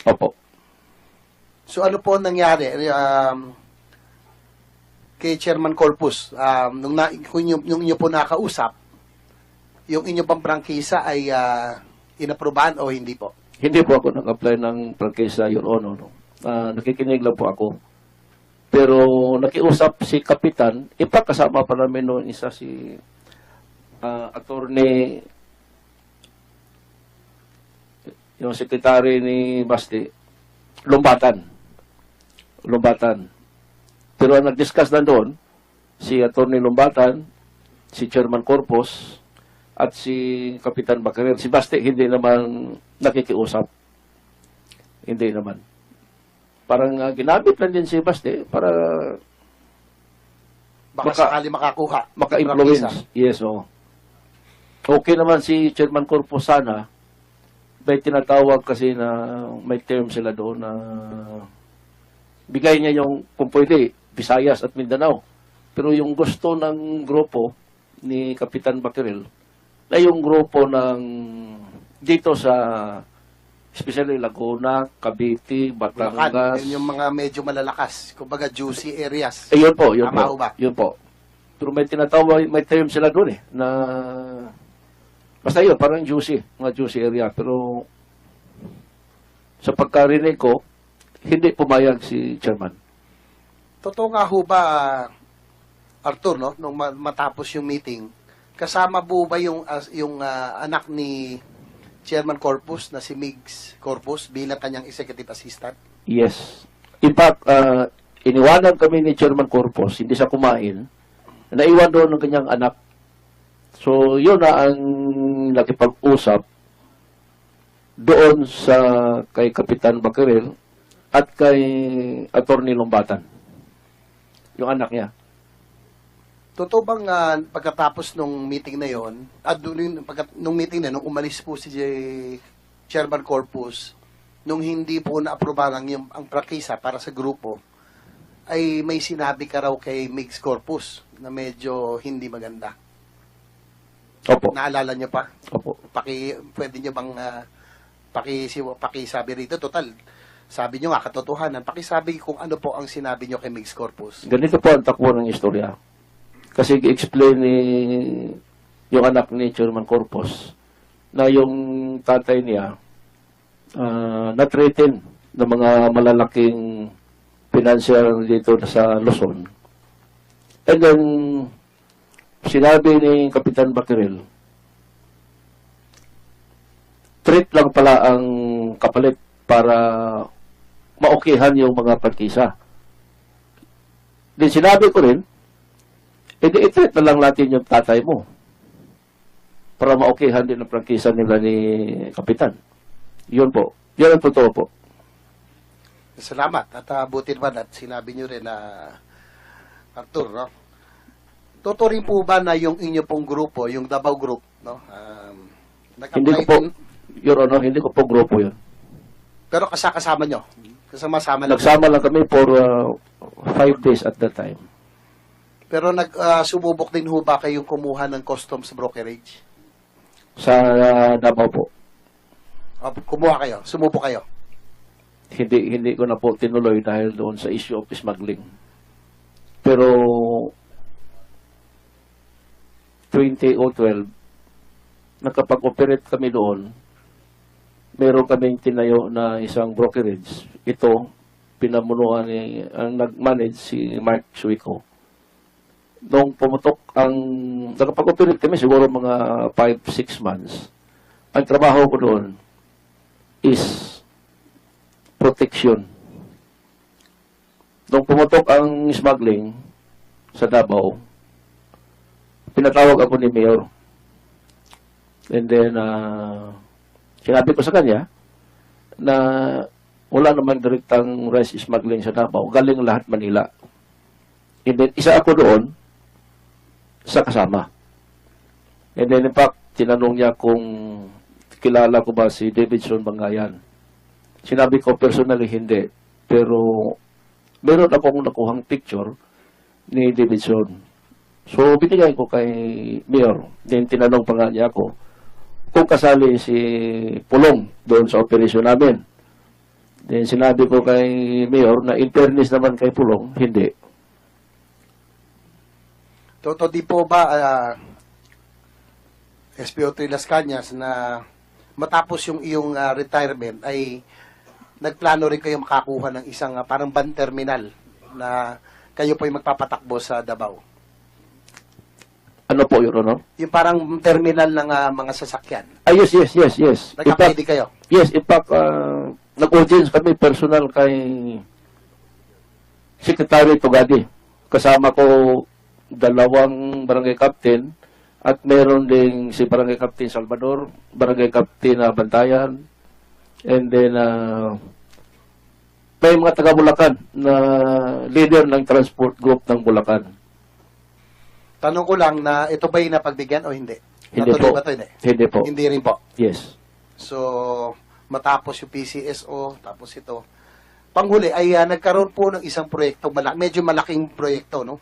A: Opo.
G: So ano po ang nangyari kay Chairman Corpus? Kung inyo po nakausap, yung inyo pang prangkisa ay inaprobahan o hindi po?
A: Hindi po ako nag-apply ng prangkisa, Your Honor. No? Nakikinig lang po ako. Pero nakiusap si Kapitan, ipakasama pa namin noon isa si attorney, yung sekretary ni Basti, Lumbatan. Pero ang nag-discuss na doon, si attorney Lumbatan, si Chairman Corpus, at si Kapitan Bacarer. Si Basti hindi naman nakikiusap. Hindi naman. Parang ginamit lang din si Basti para
G: Baka sakali makakuha.
A: maka-influence. Yes, oo. Okay naman si Chairman Corpus sana. May tinatawag kasi na may term sila doon na bigay niya yung, kung pwede, Visayas at Mindanao. Pero yung gusto ng grupo ni Kapitan Baquerel na yung grupo ng dito sa especially Laguna, Cavite,
G: Bulacan,
A: Batangas.
G: yun yung mga medyo malalakas. Kumbaga juicy areas.
A: Yun po, yun
G: Tama ho
A: po.
G: ba?
A: Yun po. Pero may tinatawag, may term sila doon na basta yun, parang juicy, mga juicy area. Pero sa pagkarinig ko, hindi pumayag si Chairman.
G: Totoo nga ho ba, Arthur, no? Nung matapos yung meeting, kasama po ba yung anak ni Chairman Corpus na si Migs Corpus bilang kanyang executive assistant?
A: Yes. In fact, iniwanan kami ni Chairman Corpus, hindi siya kumain. Naiwan doon ng kanyang anak. So, yun na ang nakipag-usap doon sa kay Kapitan Baquerel at kay Attorney Lumbatan. Yung anak niya.
G: Totoo bang pagkatapos nung meeting na yon, nung meeting na, nung umalis po si Chairman Corpus, nung hindi po na-aprobahan ang prakisa para sa grupo, ay may sinabi ka raw kay Migs Corpus na medyo hindi maganda.
A: Opo.
G: Naalala niyo pa?
A: Opo.
G: Pwede niyo bang pakisabi rito? Total, sabi niyo nga, katotohanan. Pakisabi kung ano po ang sinabi niyo kay Migs Corpus.
A: Ganito po ang takbo ng istorya. Kasi i-explain ni yung anak ni Chairman Corpus na yung tatay niya na-threaten ng mga malalaking financial dito sa Luzon. And then, sinabi ni Kapitan Baquerel, threat lang pala ang kapalit para maokihan yung mga prangkisa. Then sinabi ko rin, i-treat na lang natin yung tatay mo para maokihan din ang prangkisa nila ni Kapitan. Yun po. Yun ang totoo po.
G: Salamat. At buti naman at sinabi niyo rin na Arthur, no? Totoo rin po ba na yung inyo pong grupo, yung Davao Group, no?
A: Hindi ko po, Your Honor, hindi ko po grupo yun.
G: Pero kasama nyo? Kasama-sama lang.
A: Nagsama lang kami for 5 days at that time.
G: Pero sumubok din ho ba kayong kumuha ng customs brokerage?
A: Sa Davao po.
G: Kumuha kayo? Sumubok kayo?
A: Hindi ko na po tinuloy dahil doon sa issue of smuggling. Pero 2012, nakapag-operate kami doon, meron kaming tinayo na isang brokerage. Ito, pinamunuan ang nag-manage si Mark Suico. Nung pumutok nakapag-operate kami siguro mga 5-6 months, ang trabaho ko doon is protection. Nung pumutok ang smuggling sa Davao, pinatawag ako ni Mayor. And then, sinabi ko sa kanya, na wala naman direktang rice smuggling sa Davao, galing lahat Manila. And then, isa ako doon sa kasama. And then, in fact, tinanong niya kung kilala ko ba si Davidson Bangayan. Sinabi ko personally hindi. Pero meron akong nakuhang picture ni Davidson. So, binigay ko kay Mayor. Then, tinanong pa nga niya ako kung kasali si Pulong doon sa operasyon namin. Then, sinabi ko kay Mayor na in fairness naman kay Pulong, hindi.
G: Toto, di po ba SPO3 Las Cañas na matapos yung iyong retirement ay nagplano rin kayo makakuha ng isang parang van terminal na kayo po ay magpapatakbo sa Davao?
A: Ano po, Your Honor?
G: Yung parang terminal ng mga sasakyan.
A: Yes.
G: Nagka-pwede kayo?
A: Yes, in fact, nag-audience kami personal kay Secretary Tugadi. Kasama ko 2 barangay captain at meron ding si Barangay Captain Salvador, Barangay Captain Bantayan, and then may mga taga Bulacan na leader ng transport group ng Bulacan.
G: Tanong ko lang na ito ba yung napagbigyan o hindi?
A: Hindi
G: Natuloy
A: po.
G: ba ito? Hindi?
A: Hindi po.
G: Hindi rin po.
A: Yes.
G: So, matapos yung PCSO, tapos ito. Panghuli ay nagkaroon po ng isang proyekto, medyo malaking proyekto, no?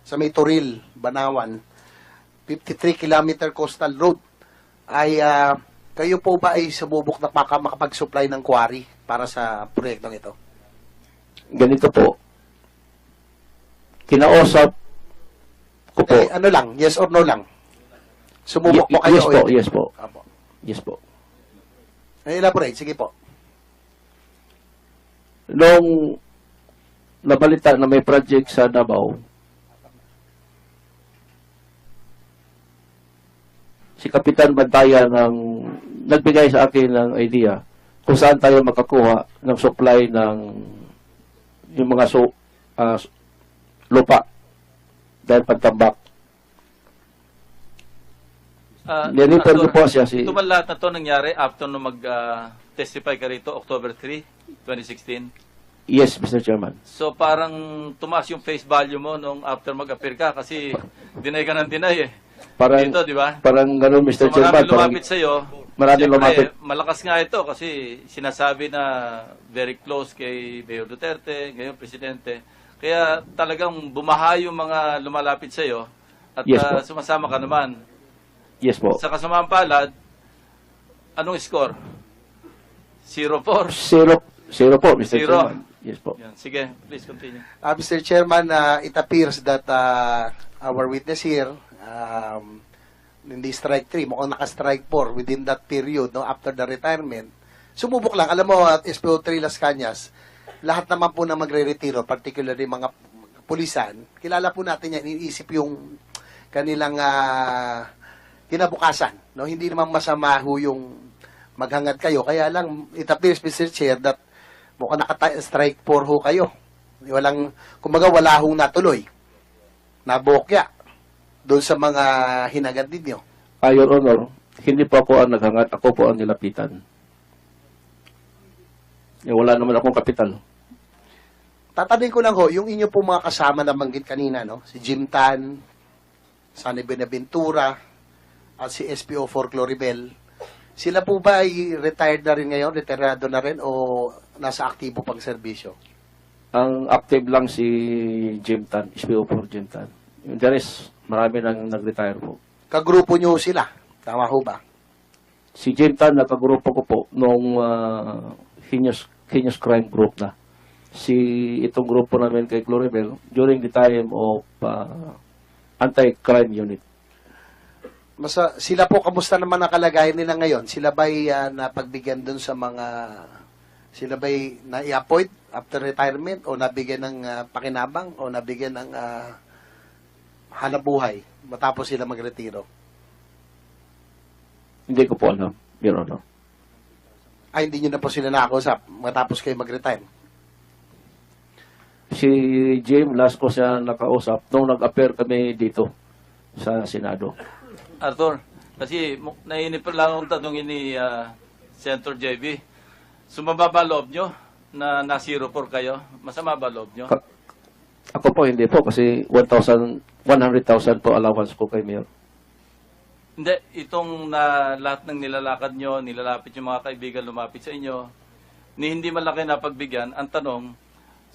G: Sa may Toril, Banawan, 53-kilometer coastal road. Ay, kayo po ba ay sububok na makapag-supply ng quarry para sa proyektong ito?
A: Ganito po. Kinausap ko po.
G: Ano lang, yes or no lang? Sumubok po kayo?
A: Yes po, yes po.
G: Apo.
A: Yes po.
G: Elaborate, sige po.
A: Nung nabalita na may project sa Davao, si Kapitan Bantayan nagbigay sa akin ng idea kung saan tayo makakuha ng supply ng yung mga lupa dahil pagtambak. Nireport ko po siya si...
C: Ito man lahat na to nangyari after nung mag-testify ka rito, October 3, 2016?
A: Yes, Mr. Chairman.
C: So parang tumaas yung face value mo nung after mag-appear ka kasi dinay ka ng dinay eh.
A: Parang,
C: dito, di ba?
A: Parang gano'n, Mr.
C: So
A: Chairman.
C: marami lumapit sa'yo.
A: Marami
C: Siyempre,
A: lumapit.
C: malakas nga ito kasi sinasabi na very close kay Mayor Duterte, ngayon Presidente. Kaya talagang bumaha yung mga lumalapit sa'yo at
A: Yes, po.
C: sumasama ka naman.
A: Yes po.
C: Sa kasamaang palad, anong score? 0-4.
A: Zero po, Mr.
C: Zero.
A: Chairman. Yes po.
C: Yan. Sige, please continue.
G: Mr. Chairman, it appears that our witness here, hindi strike 3, mukhang naka-strike 4 within that period, no, after the retirement. Sumubok lang. Alam mo, at SPO3 Las Cañas, lahat naman po na magre-retiro, particularly mga pulisan, kilala po natin yan, iniisip yung kanilang kinabukasan. No? Hindi naman masama ho yung maghangad kayo. Kaya lang, it appears, Mr. Chair, that mukhang naka-strike 4 ho kayo. Walang, kumbaga, wala hong natuloy. Nabokya doon sa mga hinagad ninyo.
A: Your Honor, hindi po ako ang naghangat, ako po ang nilapitan. Wala naman akong kapital.
G: Tatanungin ko lang ho, yung inyo po mga kasama na banggit kanina, no? Si Jim Tan, Sunny Benaventura, at si SPO4 Cloribel, sila po ba ay retired na rin ngayon, retirado na rin, o nasa aktibo pang serbisyo?
A: Ang active lang si Jim Tan, SPO4 Jim Tan. Yung the rest, marami nang nag-retire po.
G: Kagrupo nyo sila, tama ho ba?
A: Si Jim Tan, nakagrupo ko po nung heinous crime group na. Itong grupo namin kay Cloribel during the time of anti-crime unit.
G: Sila po, kamusta naman ang kalagayan nila ngayon? Sila ba'y napagbigyan dun sa mga... Sila ba'y na-i-appoint after retirement o nabigyan ng pakinabang o nabigyan ng hanabuhay matapos sila magretiro?
A: Hindi ko po alam, Your Honor.
G: Ay, hindi nyo na po sila nakakusap matapos kayo mag-retire?
A: Si Jim, last ko siya nakausap nung nag-appear kami dito sa Senado.
C: Arthur, kasi nainip lang akong tanongin ni Senator JB. Sumaba ba loob nyo na na-0 kayo? Masama ba loob nyo?
A: Ako po hindi po kasi 100,000 po allowance ko kay Mayor.
C: Hindi, itong lahat ng nilalakad nyo, nilalapit yung mga kaibigan lumapit sa inyo, ni hindi malaki na pagbigyan, ang tanong,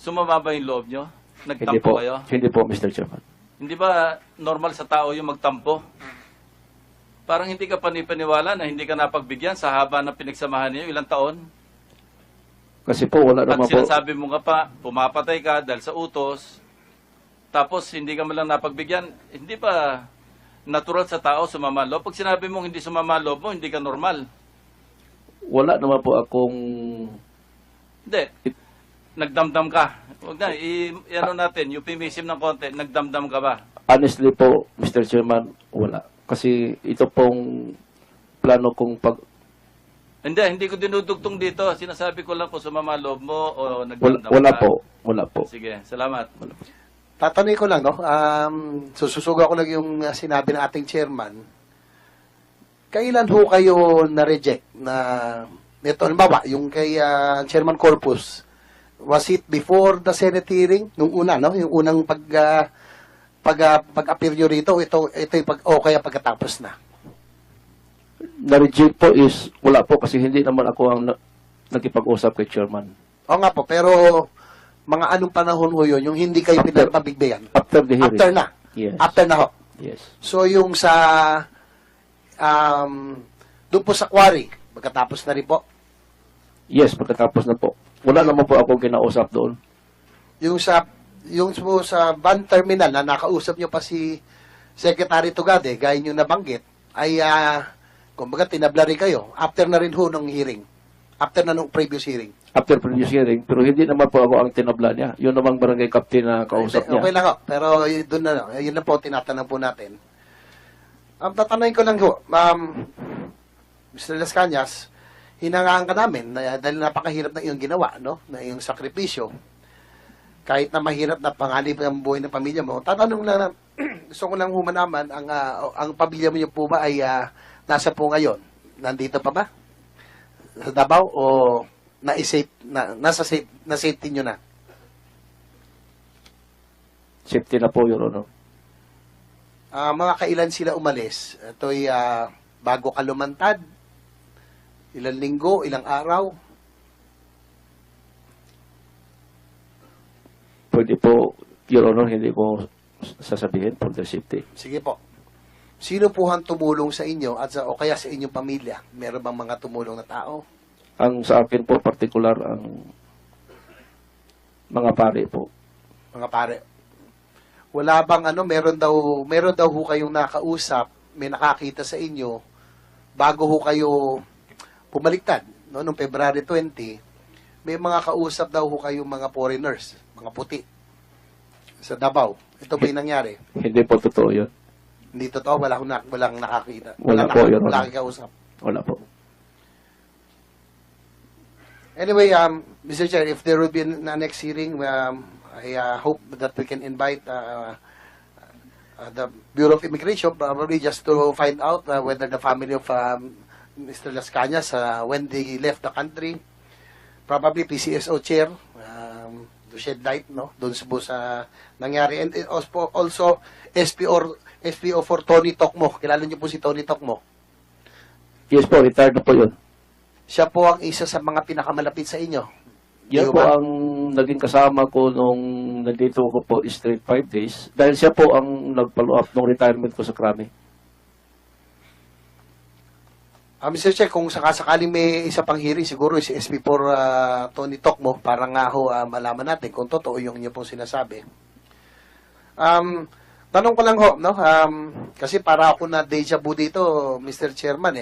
C: sumama ba yung loob nyo?
A: Hindi
C: Nagtampo
A: po,
C: kayo?
A: hindi po, Mr. Chairman.
C: Hindi ba normal sa tao yung magtampo? Parang hindi ka panipaniwala na hindi ka napagbigyan sa haba ng pinagsamahan niyo, ilang taon?
A: Kasi po wala
C: At
A: naman po.
C: sinasabi mo nga pa, pumapatay ka dahil sa utos, tapos hindi ka man lang napagbigyan, hindi ba natural sa tao sumama loob? Pag sinabi mong hindi sumama loob mo, hindi ka normal.
A: Wala naman po akong
C: Hindi. Nagdamdam ka. Huwag na, i-ano natin, euphemism ng konti, nagdamdam ka ba?
A: honestly po, Mr. Chairman, wala. Kasi ito pong plano kong
C: Hindi ko dinudugtong dito. Sinasabi ko lang kung sumama loob mo o nagdamdam
A: wala
C: ka.
A: po. Wala po.
C: Sige, salamat.
G: Tatanungin ko lang, no? Sususuga ko lang yung sinabi ng ating chairman. Kailan ho kayo na-reject na ito, halimbawa, yung kay Chairman Corpus, was it before the Senate hearing? Nung una, no? Yung unang pag-appear nyo rito, ito yung o kaya pagkatapos na?
A: Na-reject po is wala po kasi hindi naman ako ang nagkipag-usap kay Chairman.
G: Oo nga po, pero mga anong panahon ho yun, yung hindi kayo pinapabigbayan?
A: After the hearing.
G: After na?
A: Yes.
G: After na ho?
A: Yes.
G: So yung sa doon po sa quarry, pagkatapos na rin po?
A: Yes, pagkatapos na po. Wala naman po ako kinausap doon.
G: Yung sa van terminal na nakausap nyo pa si Secretary Tugade, gaya nyo nabanggit, ay kumbaga tinabla rin kayo after na rin ho ng hearing. After na nung previous hearing.
A: After previous hearing, pero hindi naman po ako ang tinabla niya. Yun namang barangay captain na kausap niya.
G: Okay lang ho, pero doon na, yun na po tinatanong po natin. Tatanungin ko lang ho, Mr. Las Cañas, hinangaan ka namin dahil napakahirap na iyong ginawa, no? Na iyong sakripisyo. Kahit na mahirap na panganib ang buhay ng pamilya mo, tatanong lang na, gusto ko lang humanaman, ang pamilya mo po ba ay nasa po ngayon? Nandito pa ba? Sa Davao o nasa safety nyo na?
A: Safety na po, Your Honor.
G: Mga kailan sila umalis? Ito'y bago ka lumantad? Ilang linggo? Ilang araw?
A: Pwede po, Your Honor, hindi ko sasabihin for the safety.
G: Sige po. Sino po ang tumulong sa inyo at o kaya sa inyong pamilya? Meron bang mga tumulong na tao?
A: Ang sa akin po, particular, ang mga pare po.
G: Mga pare. Wala bang meron daw ho kayong nakausap, may nakakita sa inyo, bago ho kayo pumaliktad, no, noong February 20, may mga kausap daw ho kayong mga foreigners, mga puti, sa Davao. Ito ba yung nangyari?
A: Hindi po totoo yun.
G: Hindi totoo, walang nakakita.
A: Wala po, Your
G: Wala
A: Honor.
G: kang kausap.
A: Wala po.
G: Anyway, Mr. Chair, if there will be a next hearing, I hope that we can invite the Bureau of Immigration, probably just to find out whether the family of Mr. Las Cañas, when they left the country, probably PCSO chair, to shed light, no, doon sa nangyari. And also SPO for Tony Tokmo. Kilala niyo po si Tony Tokmo.
A: Yes po, retired na po yun.
G: Siya po ang isa sa mga pinakamalapit sa inyo.
A: Yan
G: Di
A: po
G: ba?
A: ang naging kasama ko nung nandito ko po straight 5 days. Dahil siya po ang nag-follow up nung retirement ko sa Krami.
G: Mr. Chair, kung sakasakaling may isa pang hearing, siguro si SP4 Tony Tokmo, para nga ho malaman natin kung totoo yung inyo pong sinasabi. Tanong ko lang ho, no? Kasi para ako na deja vu dito, Mr. Chairman,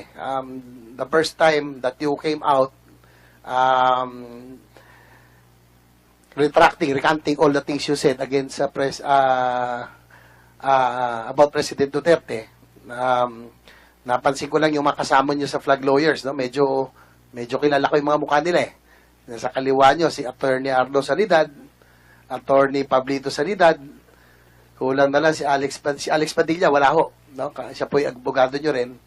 G: the first time that you came out, recanting all the things you said against about President Duterte, napansin ko lang yung makasama nyo sa flag lawyers, no? Medyo kilala ko yung mga mukha nila Nasa kaliwa nyo, si Attorney Arlo Sanidad, Attorney Pablito Sanidad, kulang na lang si Alex Padilla, wala ho. No? Siya po yung abogado nyo rin.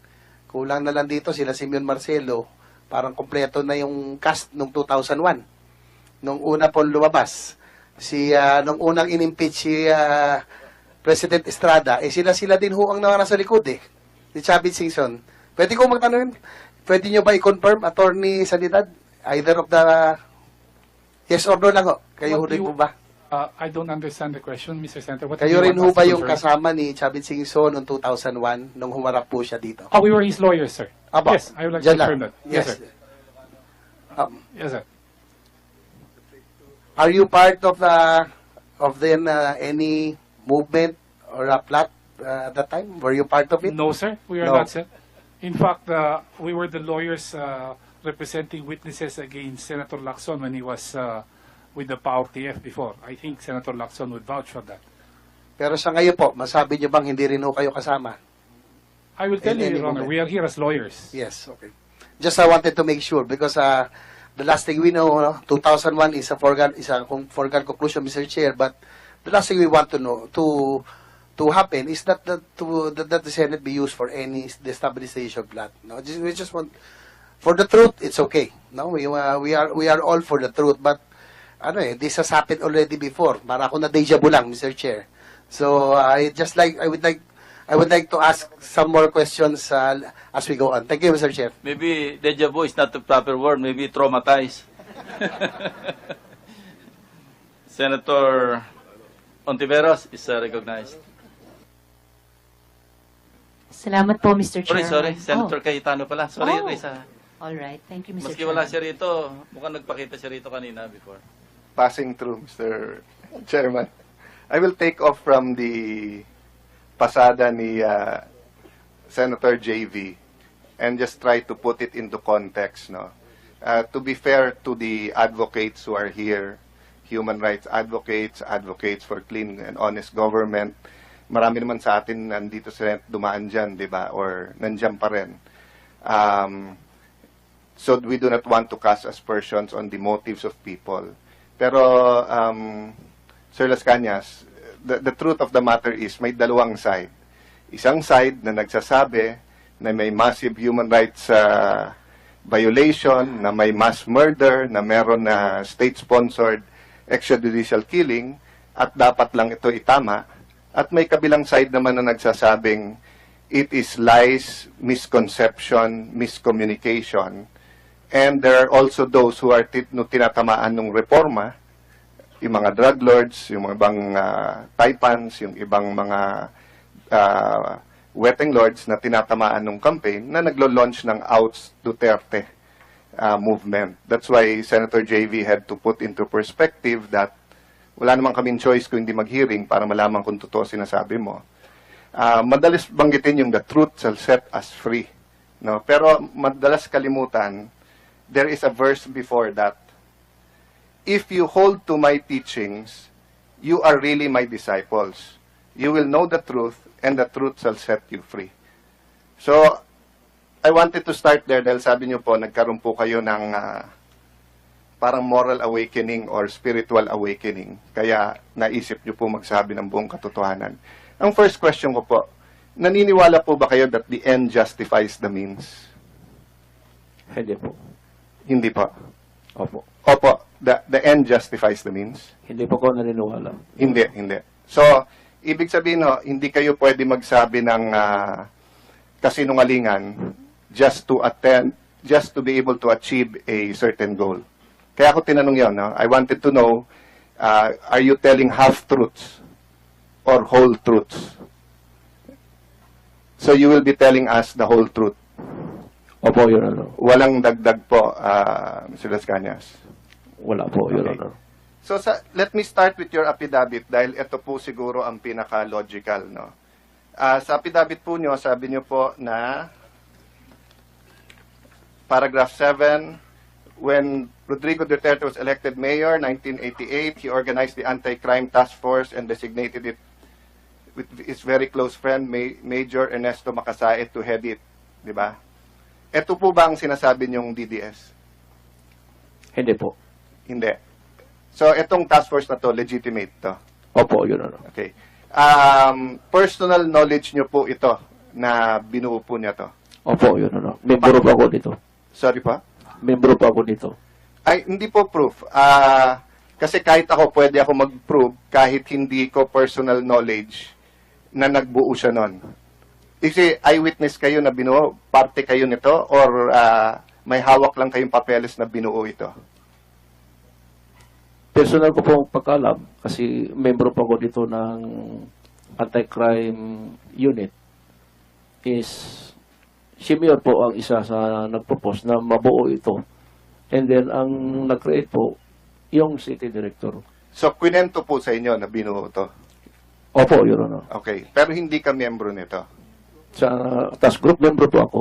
G: Kulang na lang dito sila Simeon Marcelo, parang kompleto na yung cast nung 2001. Nung una po lumabas. Nung unang inimpeach si President Estrada, sila din ho ang nasa likod ni Chavit Singson. Pwede ko magtanong, pwede nyo ba i-confirm, Attorney Sanidad? Either of the, yes or no lang ho. Kayo
H: What
G: rin
H: you-
G: po ba?
H: I don't understand the question, Mr. Senator. What
G: Kayo
H: do you
G: rin
H: want
G: ho
H: us
G: ba
H: to
G: yung
H: confirm?
G: kasama ni Chavit Singson noong 2001 nung humarap po siya dito?
H: Oh, we were his lawyers, sir.
G: Aba,
H: Yes, I would like to
G: dyan
H: confirm
G: lang.
H: that. Yes, sir. Yes, sir.
G: Are you part of any movement or a plot at that time? Were you part of it?
H: No, sir. We are
G: No.
H: not, sir. In fact, we were the lawyers representing witnesses against Senator Lacson when he was with the PAOK TF before. I think Senator Lacson would vouch for that.
G: Pero sa ngayon po, masabi niyo bang hindi rin ho kayo kasama?
H: I will tell
G: In
H: you,
G: any
H: Your Honor,
G: moment.
H: we are here as lawyers.
G: Yes, okay. Just I wanted to make sure because the last thing we know, 2001 is a foregone conclusion, Mr. Chair, but the last thing we want to know to happen is that the Senate be used for any destabilization plot. No, we just want for the truth. It's okay. No, we are all for the truth, but this has happened already before. Para ako na deja vu lang, Mr. Chair. So I would like to ask some more questions as we go on. Thank you, Mr. Chair.
C: Maybe deja vu is not the proper word. Maybe traumatized. Senator Ontiveros is recognized.
F: Salamat po, Mr. Chairman.
C: Sorry. Senator Cayetano pala. Sorry,
F: Oh.
C: Risa.
F: All right. Thank you, Mr.
C: Maski wala
F: Chairman.
C: siya rito, mukhang nagpakita siya rito kanina before.
I: Passing through, Mr. Chairman. I will take off from the pasada ni Senator JV and just try to put it into context. No? To be fair to the advocates who are here, human rights advocates, advocates for clean and honest government, marami naman sa atin nandito sa dumaan dyan, di ba? Or nandyan pa rin. So we do not want to cast aspersions on the motives of people. Pero, Sir Las Cañas, the truth of the matter is may dalawang side. Isang side na nagsasabi na may massive human rights violation, na may mass murder, na meron na state-sponsored extrajudicial killing, at dapat lang ito itama. At may kabilang side naman na nagsasabing it is lies, misconception, miscommunication. And there are also those who are tinatamaan ng reforma, yung mga drug lords, yung mga ibang taipans, yung ibang mga wetting lords na tinatamaan ng campaign na naglo-launch ng Outs Duterte movement. That's why Senator JV had to put into perspective that wala naman kaming choice kung hindi mag-hearing para malaman kung totoo sinasabi mo. Madalas banggitin yung the truth shall set us free. No? Pero madalas kalimutan, there is a verse before that. If you hold to my teachings, you are really my disciples. You will know the truth, and the truth shall set you free. So, I wanted to start there dahil sabi niyo po, nagkaroon po kayo ng parang moral awakening or spiritual awakening. Kaya naisip niyo po magsabi ng buong katotohanan. Ang first question ko po, naniniwala po ba kayo that the end justifies the means?
A: Hindi po.
I: Hindi po.
A: Opo.
I: Opo, the end justifies the means?
A: Hindi po ko naniniwala.
I: Hindi, hindi. So, ibig sabihin, no, hindi kayo pwede magsabi ng kasinungalingan just to be able to achieve a certain goal. Kaya ako tinanong yon, no? I wanted to know, are you telling half-truths or whole truths? So you will be telling us the whole truth.
A: Opo, Your Honor.
I: Walang dagdag po, Mr. Las Cañas.
A: Wala po, Your
I: Okay.
A: Honor.
I: So let me start with your affidavit dahil ito po siguro ang pinaka-logical. No? Sa affidavit po nyo, sabi nyo po na paragraph 7, when Rodrigo Duterte was elected mayor, 1988, he organized the Anti-Crime Task Force and designated it with his very close friend, Major Ernesto Macasae, to head it. Di ba? Ito po ba ang sinasabi nyong DDS?
A: Hindi po.
I: Hindi. So, itong task force na to, legitimate to.
A: Opo, Your Honor.
I: Okay. Personal knowledge nyo po ito na binuo po niya to.
A: Opo, Your Honor. Member po ako dito.
I: Sorry pa?
A: membro po ako dito.
I: Ay, hindi po proof. Kasi kahit ako, pwede ako mag-prove kahit hindi ko personal knowledge na nagbuo siya nun. Kasi eyewitness kayo na binuo, parte kayo nito, or may hawak lang kayong papeles na binuo ito?
A: Personal ko po pagkalam kasi membro po ako dito ng anti-crime unit is si Mayor po ang isa sa nagpropose na mabuo ito. And then ang nag-create po yung city director.
I: So, kwento po sa inyo na binuo to.
A: Opo, Your Honor.
I: Okay. Pero hindi ka membro nito.
A: Sa task group, membro po ako.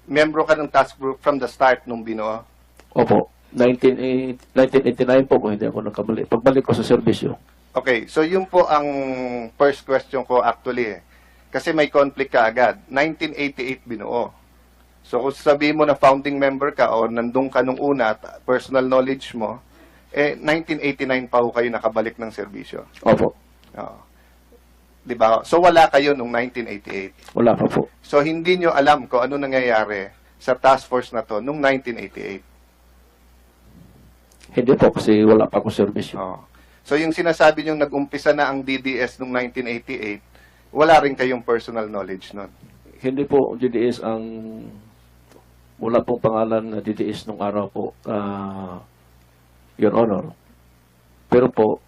I: Membro ka ng task group from the start nung binuo?
A: Opo. 1989 po kung hindi ako nagkamali. Pagbalik ko sa serbisyo.
I: Okay. So, yun po ang first question ko actually. Kasi may conflict ka agad. 1988 binuo. So, kung sabihin mo na founding member ka o nandun ka nung una at personal knowledge mo, 1989 pa ho kayo nakabalik ng serbisyo.
A: Opo.
I: Oo. Diba? So, wala kayo nung 1988.
A: Wala pa po.
I: So, hindi nyo alam kung ano nangyayari sa task force na to nung 1988.
A: Hindi po kasi wala pa ako serbisyo.
I: Oo. So, yung sinasabi nyo nag-umpisa na ang DDS nung 1988, wala rin kayong personal knowledge nun.
A: Hindi po DDS ang wala pong pangalan na DDS nung araw po, Your Honor. Pero po,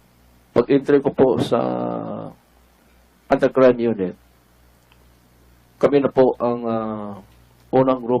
A: pag-entry ko po sa anti-crime unit, kami na po ang unang grupo